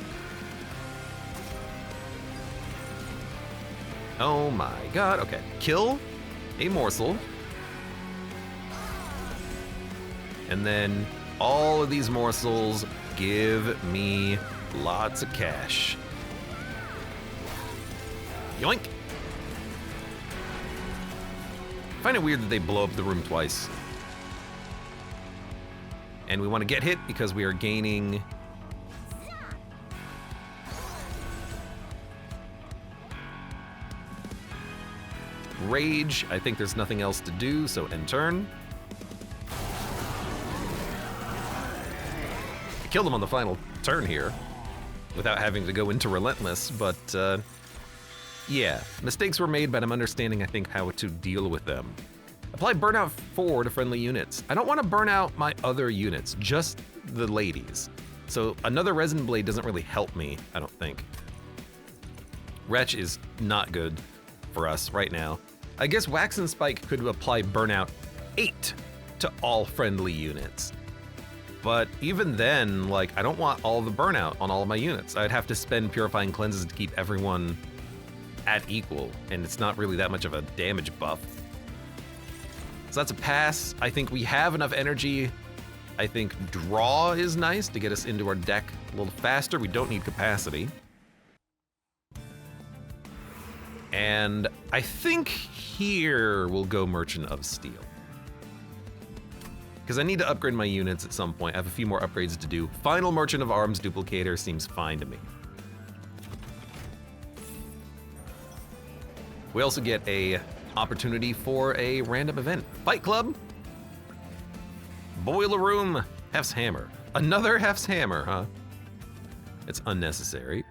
Oh my god, okay. Kill a morsel. And then all of these morsels give me lots of cash. Yoink! I find it weird that they blow up the room twice. And we want to get hit because we are gaining rage. I think there's nothing else to do, so end turn. I killed him on the final turn here without having to go into Relentless, but yeah, mistakes were made, but I'm understanding, I think, how to deal with them. Apply Burnout 4 to friendly units. I don't want to burn out my other units, just the ladies. So another Resin Blade doesn't really help me, I don't think. Wretch is not good for us right now. I guess Wax and Spike could apply Burnout 8 to all friendly units. But even then, like, I don't want all the burnout on all of my units. I'd have to spend Purifying Cleanses to keep everyone at equal, and it's not really that much of a damage buff. So that's a pass. I think we have enough energy. I think draw is nice to get us into our deck a little faster. We don't need capacity. And I think here we'll go Merchant of Steel. Because I need to upgrade my units at some point. I have a few more upgrades to do. Final Merchant of Arms duplicator seems fine to me. We also get a opportunity for a random event. Fight Club. Boiler Room. Hef's Hammer. Another Hef's Hammer, huh? It's unnecessary.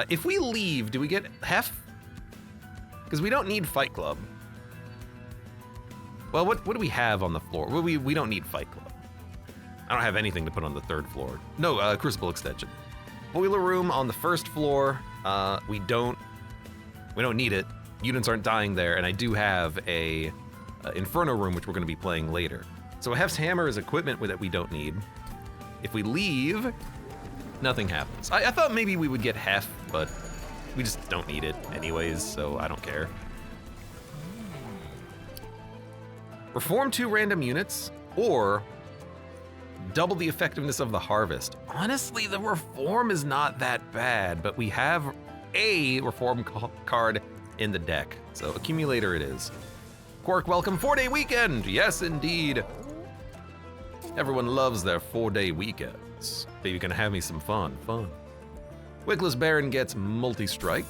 If we leave, do we get Hef? Because we don't need Fight Club. Well, what do we have on the floor? Well, we don't need Fight Club. I don't have anything to put on the third floor. No, Crucible Extension. Boiler Room on the first floor. We don't need it. Units aren't dying there, and I do have a Inferno Room, which we're going to be playing later. So Hef's Hammer is equipment that we don't need. If we leave, nothing happens. I thought maybe we would get Hef, but we just don't need it anyways, so I don't care. Reform 2 random units, or double the effectiveness of the harvest. Honestly, the reform is not that bad, but we have a reform card in the deck, so accumulator it is. Quark, welcome, 4-day weekend! Yes, indeed. Everyone loves their 4-day weekends. Baby, gonna have me some fun. Wickless Baron gets multi-strike,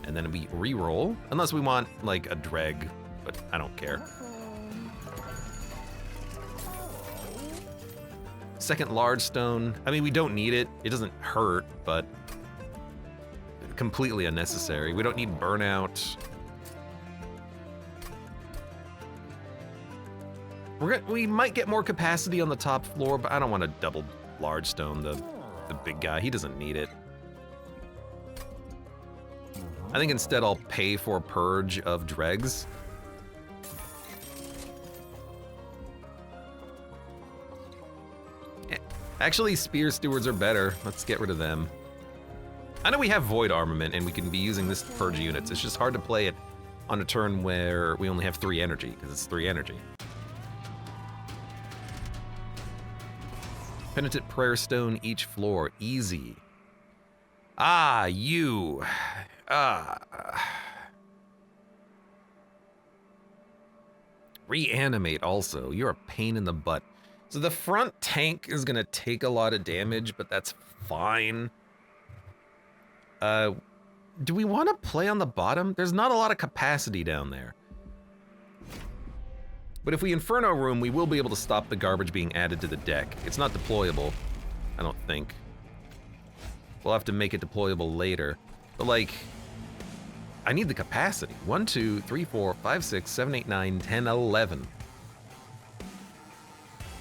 and then we re-roll, unless we want, like, a dreg, but I don't care. Second large stone. I mean, we don't need it. It doesn't hurt, but completely unnecessary. We don't need burnout. We might get more capacity on the top floor, but I don't want to double large stone the big guy. He doesn't need it. I think instead I'll pay for purge of dregs. Actually, Spear Stewards are better. Let's get rid of them. I know we have Void Armament and we can be using this to purge units. It's just hard to play it on a turn where we only have 3 energy, because it's 3 energy. Penitent Prayer Stone each floor. Easy. Ah, you. Reanimate also. You're a pain in the butt. So the front tank is gonna take a lot of damage, but that's fine. Do we want to play on the bottom? There's not a lot of capacity down there. But if we Inferno Room, we will be able to stop the garbage being added to the deck. It's not deployable, I don't think. We'll have to make it deployable later. But like, I need the capacity. 1, 2, 3, 4, 5, 6, 7, 8, 9, 10, 11.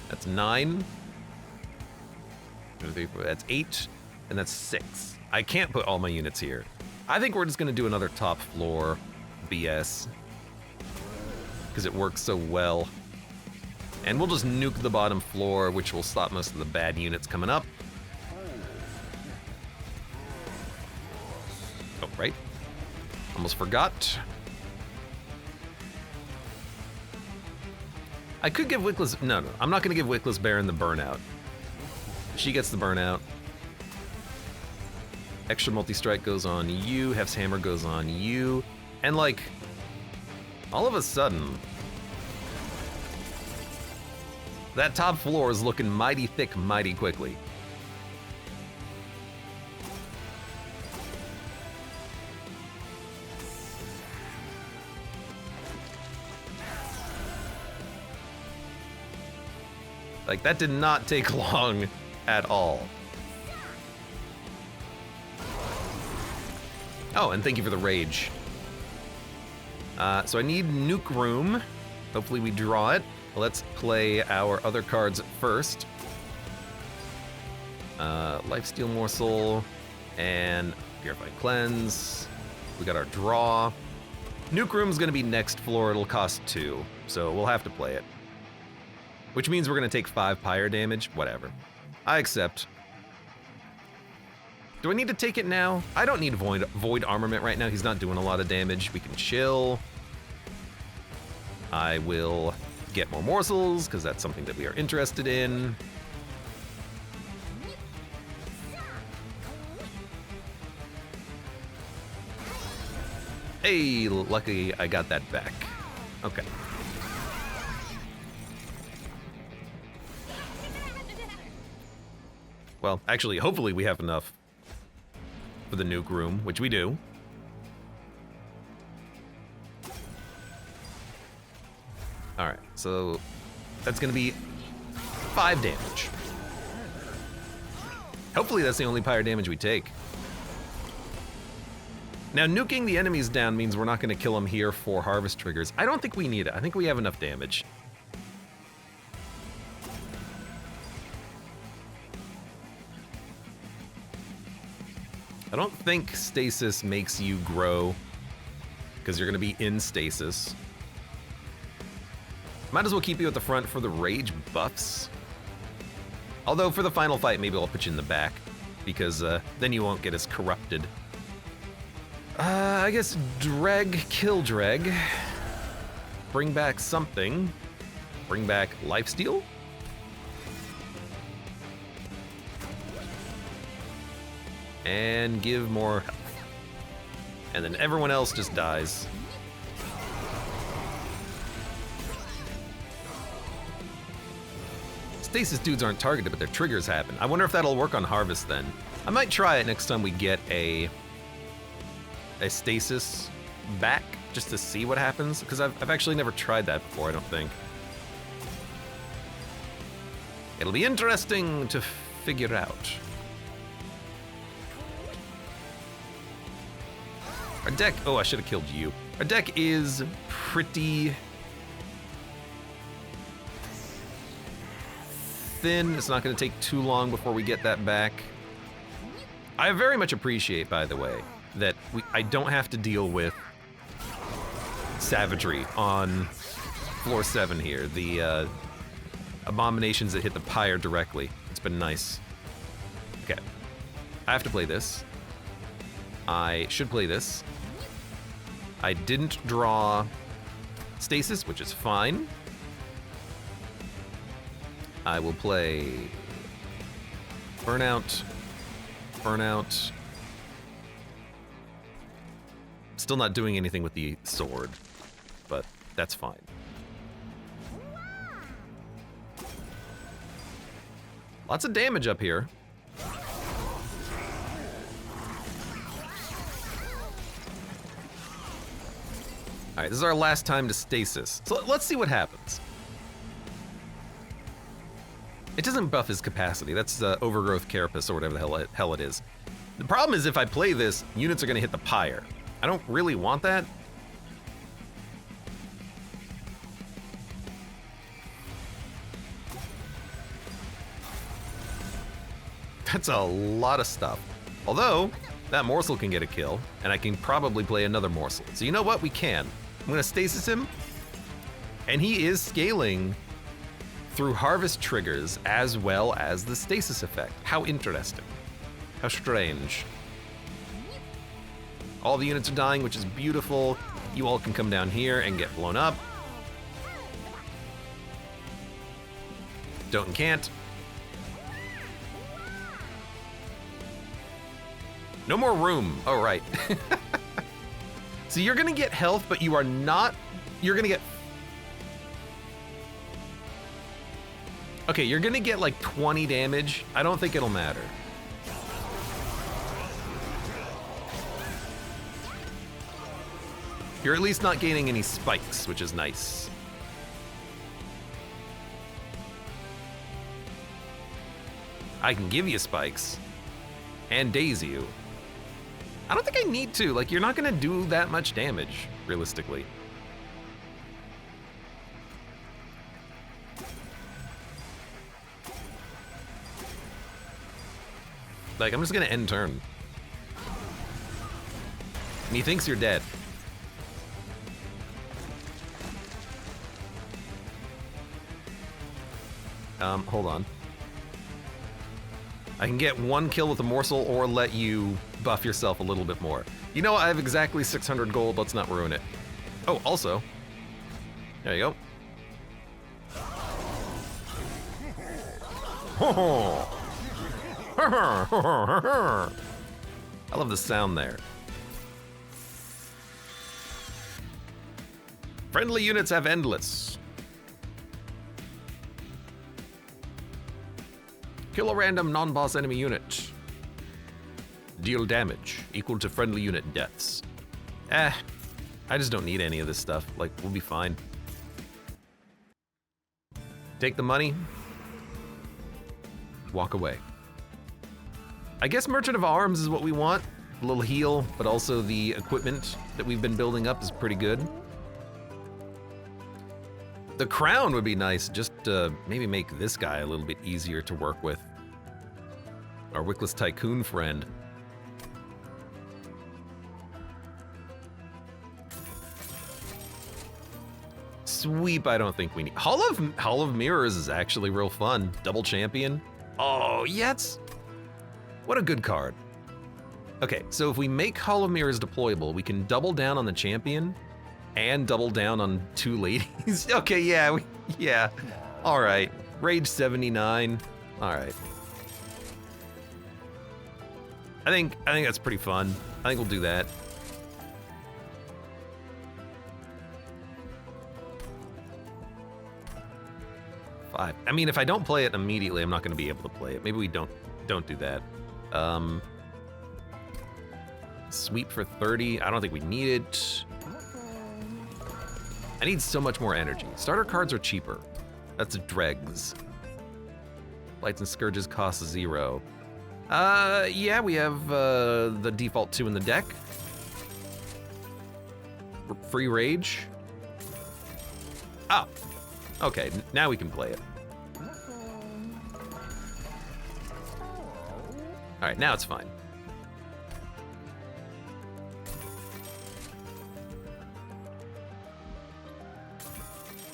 That's 9. 2, 3, 4, that's 8, and that's 6. I can't put all my units here. I think we're just gonna do another top floor BS, because it works so well. And we'll just nuke the bottom floor, which will stop most of the bad units coming up. Oh, right. Almost forgot. I could give Wickless... No, I'm not going to give Wickless Baron the burnout. She gets the burnout. Extra multi-strike goes on you. Hef's Hammer goes on you. And, like, all of a sudden, that top floor is looking mighty thick mighty quickly. Like, that did not take long at all. Oh, and thank you for the rage. So I need Nuke Room. Hopefully we draw it. Let's play our other cards first. Lifesteal Morsel and Purified Cleanse. We got our draw. Nuke Room's gonna be next floor. It'll cost 2, so we'll have to play it. Which means we're gonna take 5 Pyre damage. Whatever. I accept. Do I need to take it now? I don't need Void Armament right now. He's not doing a lot of damage. We can chill. I will get more morsels, because that's something that we are interested in. Hey, lucky I got that back. Okay. Well, actually, hopefully we have enough for the nuke room, which we do. All right, so that's gonna be 5 damage. Hopefully that's the only pyre damage we take. Now, nuking the enemies down means we're not gonna kill them here for harvest triggers. I don't think we need it. I think we have enough damage. I don't think stasis makes you grow because you're gonna be in stasis. Might as well keep you at the front for the rage buffs. Although for the final fight, maybe I'll put you in the back because then you won't get as corrupted. I guess dreg, kill dreg. Bring back something. Bring back lifesteal? And give more health. And then everyone else just dies. Stasis dudes aren't targeted, but their triggers happen. I wonder if that'll work on Harvest then. I might try it next time we get a stasis back, just to see what happens, because I've actually never tried that before, I don't think. It'll be interesting to figure out. Our deck, oh, I should have killed you. Our deck is pretty thin. It's not gonna take too long before we get that back. I very much appreciate, by the way, that I don't have to deal with savagery on floor 7 here. The abominations that hit the pyre directly. It's been nice. Okay, I have to play this. I should play this. I didn't draw stasis, which is fine. I will play burnout, burnout. Still not doing anything with the sword, but that's fine. Lots of damage up here. All right, this is our last time to stasis. So let's see what happens. It doesn't buff his capacity. That's overgrowth carapace or whatever the hell it is. The problem is if I play this, units are gonna hit the pyre. I don't really want that. That's a lot of stuff. Although, that morsel can get a kill, and I can probably play another morsel. So you know what? We can. I'm gonna stasis him, and he is scaling through harvest triggers as well as the stasis effect. How interesting. How strange. All the units are dying, which is beautiful. You all can come down here and get blown up. Don't and can't. No more room. Oh, right. So you're gonna get health, but you are not, you're gonna get, okay, you're gonna get like 20 damage. I don't think it'll matter. You're at least not gaining any spikes, which is nice. I can give you spikes and daze you. I don't think I need to. Like, you're not gonna do that much damage, realistically. Like, I'm just gonna end turn. And he thinks you're dead. Hold on. I can get 1 kill with a morsel or let you buff yourself a little bit more. You know, I have exactly 600 gold, let's not ruin it. Oh, also, there you go. I love the sound there. Friendly units have endless. Kill a random non-boss enemy unit. Deal damage equal to friendly unit deaths. I just don't need any of this stuff. Like, we'll be fine. Take the money. Walk away. I guess Merchant of Arms is what we want. A little heal, but also the equipment that we've been building up is pretty good. The crown would be nice, just to maybe make this guy a little bit easier to work with. Our Wickless Tycoon friend. Sweep, I don't think we need. Hall of Mirrors is actually real fun. Double champion. Oh, yes. What a good card. Okay, so if we make Hall of Mirrors deployable, we can double down on the champion and double down on 2 ladies. Okay, yeah, yeah. All right, Rage 79. All right. I think that's pretty fun. I think we'll do that. Five. I mean, if I don't play it immediately, I'm not going to be able to play it. Maybe we don't do that. Sweep for 30. I don't think we need it. I need so much more energy. Starter cards are cheaper. That's dregs. Lights and Scourges cost 0. Yeah, we have the default 2 in the deck. Free Rage. Ah, okay, now we can play it. All right, now it's fine.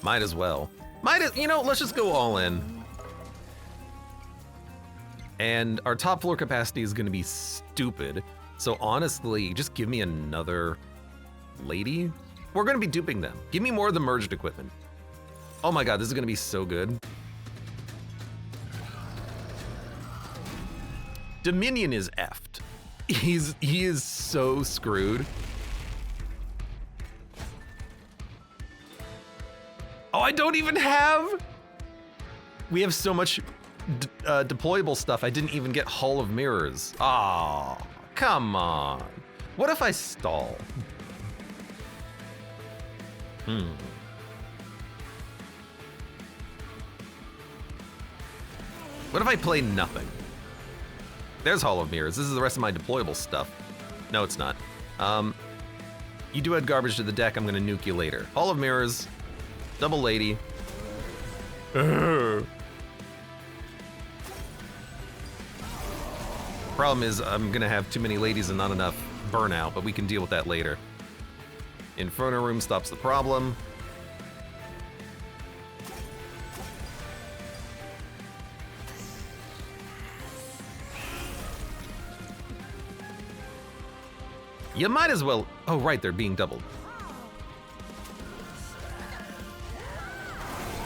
Might as well. You know, let's just go all in. And our top floor capacity is gonna be stupid. So honestly, just give me another lady. We're gonna be duping them. Give me more of the merged equipment. Oh my God, this is gonna be so good. Dominion is effed. He is so screwed. Oh, I don't even have. We have so much deployable stuff. I didn't even get Hall of Mirrors. Oh, come on. What if I stall? What if I play nothing? There's Hall of Mirrors. This is the rest of my deployable stuff. No, it's not. You do add garbage to the deck, I'm gonna nuke you later. Hall of Mirrors, double lady. Problem is, I'm gonna have too many ladies and not enough burnout, but we can deal with that later. Inferno Room stops the problem. You might as well. Oh, right, they're being doubled.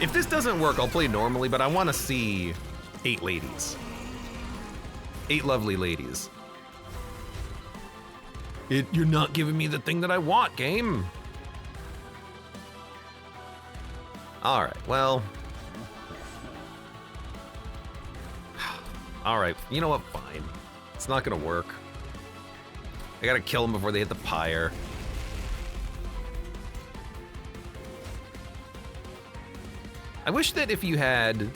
If this doesn't work, I'll play normally, but I want to see 8 ladies. 8 lovely ladies. You're not giving me the thing that I want, game. All right, well. All right, you know what? Fine. It's not gonna work. I gotta kill them before they hit the pyre. I wish that if you had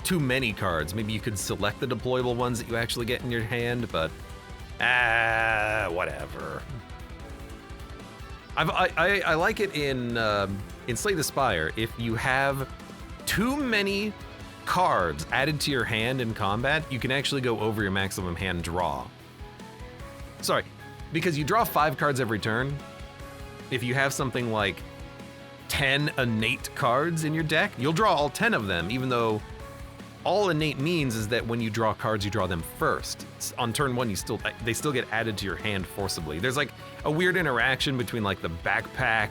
too many cards, maybe you could select the deployable ones that you actually get in your hand, but whatever. I like it in Slay the Spire. If you have too many cards added to your hand in combat, you can actually go over your maximum hand draw. Sorry, because you draw 5 cards every turn. If you have something like 10 innate cards in your deck, you'll draw all 10 of them, even though all innate means is that when you draw cards, you draw them first. On turn 1, they still get added to your hand forcibly. There's like a weird interaction between like the backpack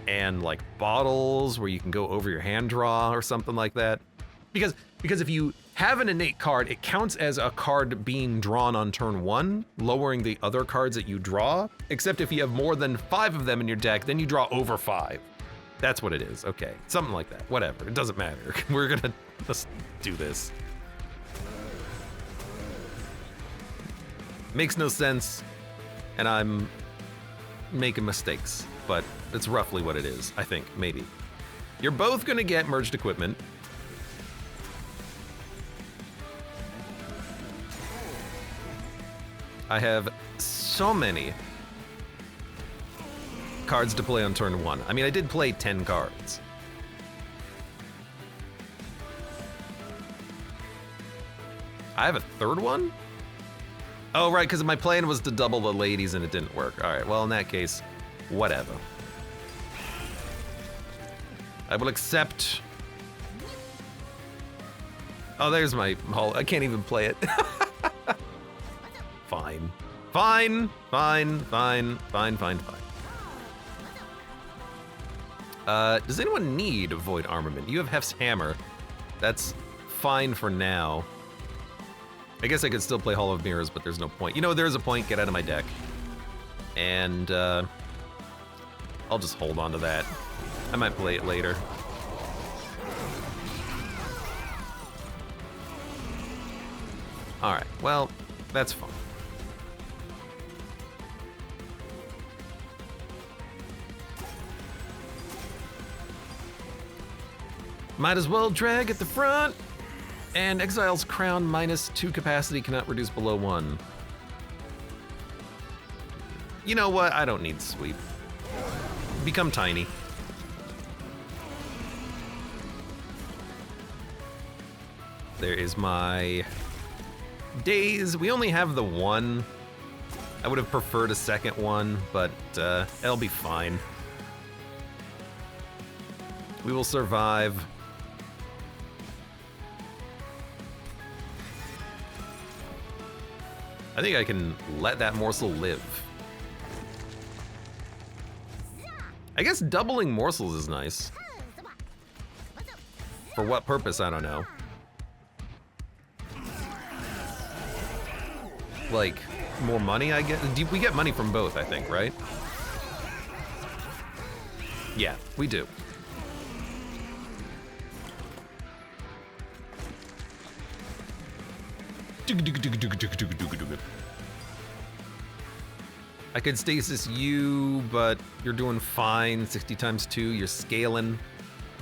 and like bottles where you can go over your hand draw or something like that. Because if you have an innate card, it counts as a card being drawn on turn 1, lowering the other cards that you draw, except if you have more than 5 of them in your deck, then you draw over 5. That's what it is, okay. Something like that, whatever, it doesn't matter. We're gonna, let's do this. Makes no sense, and I'm making mistakes, but it's roughly what it is, I think, maybe. You're both gonna get merged equipment. I have so many cards to play on turn 1. I mean, I did play 10 cards. I have a third one? Oh, right, because my plan was to double the ladies and it didn't work. All right, well, in that case, whatever. I will accept. Oh, there's my hull. I can't even play it. Fine. Fine, fine, fine, fine, fine, fine. Does anyone need Void Armament? You have Hef's Hammer. That's fine for now. I guess I could still play Hall of Mirrors, but there's no point. You know, there's a point. Get out of my deck. And I'll just hold on to that. I might play it later. All right, well, that's fine. Might as well drag at the front. And Exile's Crown -2 capacity cannot reduce below 1. You know what? I don't need sweep. Become tiny. There is my days. We only have the one. I would have preferred a second one, but it'll be fine. We will survive. I think I can let that morsel live. I guess doubling morsels is nice. For what purpose, I don't know. Like, more money, I get? We get money from both, I think, right? Yeah, we do. I could stasis you, but you're doing fine. 60 times 2, you're scaling.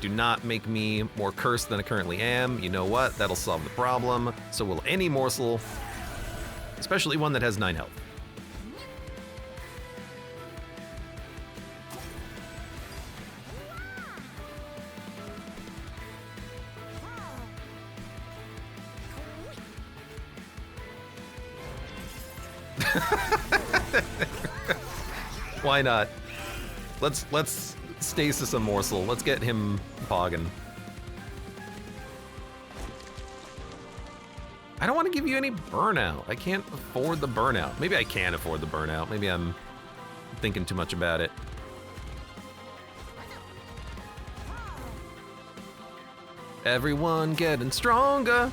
Do not make me more cursed than I currently am. You know what? That'll solve the problem. So will any morsel, especially one that has 9 health. Why not? Let's stasis a morsel. Let's get him pogging. I don't want to give you any burnout. I can't afford the burnout. Maybe I can afford the burnout. Maybe I'm thinking too much about it. Everyone getting stronger.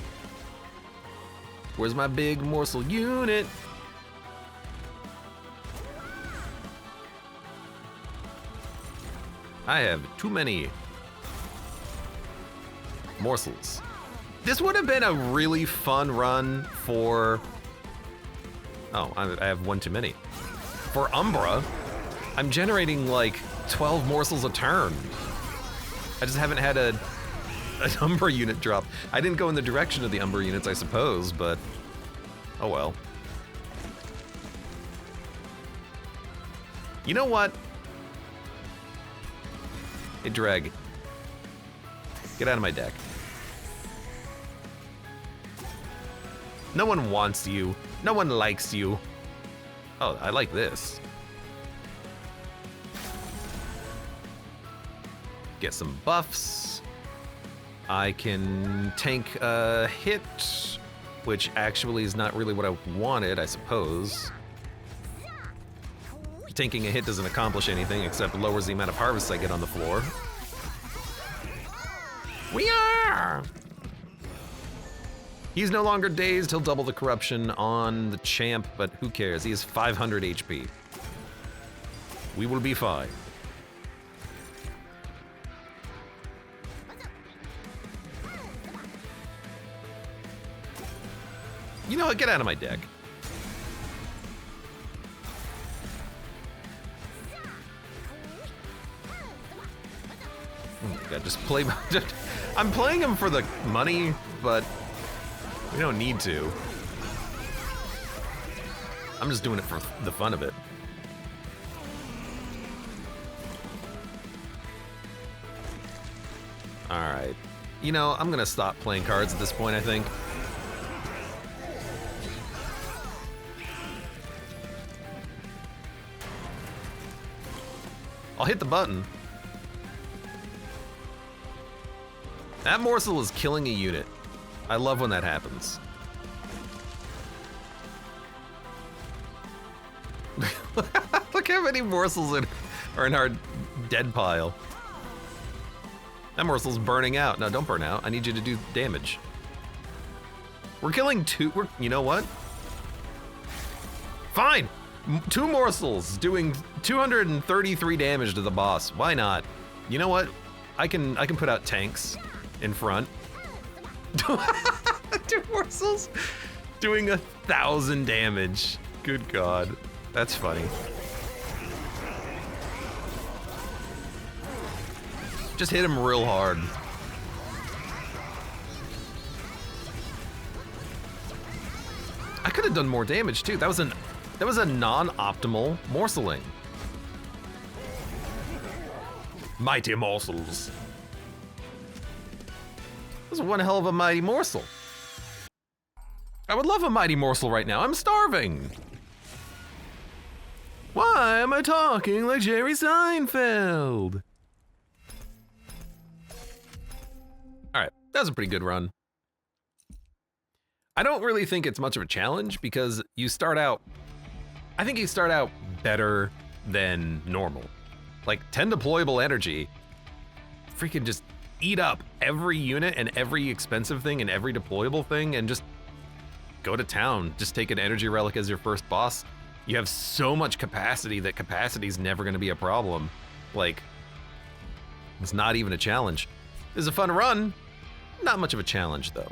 Where's my big morsel unit? I have too many morsels. This would have been a really fun run for... Oh, I have one too many. For Umbra, I'm generating like 12 morsels a turn. I just haven't had an Umbra unit drop. I didn't go in the direction of the Umbra units, I suppose, but oh well. You know what? Hey, Dreg. Get out of my deck. No one wants you. No one likes you. Oh, I like this. Get some buffs. I can tank a hit, which actually is not really what I wanted, I suppose. Tanking a hit doesn't accomplish anything except lowers the amount of harvests I get on the floor. We are! He's no longer dazed. He'll double the corruption on the champ, but who cares? He has 500 HP. We will be fine. You know what? Get out of my deck. Oh my God, just play. I'm playing him for the money, but we don't need to. I'm just doing it for the fun of it. All right. You know, I'm gonna stop playing cards at this point, I think. I'll hit the button. That morsel is killing a unit. I love when that happens. Look how many morsels are in our dead pile. That morsel's burning out. No, don't burn out. I need you to do damage. We're killing two. You know what? Fine. 2 morsels doing 233 damage to the boss. Why not? You know what? I can put out tanks in front. 2 morsels doing 1,000 damage. Good God, that's funny. Just hit him real hard. I could have done more damage too. That was a non-optimal morseling. Mighty morsels. That was one hell of a mighty morsel. I would love a mighty morsel right now. I'm starving. Why am I talking like Jerry Seinfeld? All right, that was a pretty good run. I don't really think it's much of a challenge because you start out, I think you start out better than normal. Like 10 deployable energy, freaking just eat up every unit and every expensive thing and every deployable thing and just go to town. Just take an energy relic as your first boss. You have so much capacity that capacity is never gonna be a problem. Like, it's not even a challenge. It's a fun run, not much of a challenge though.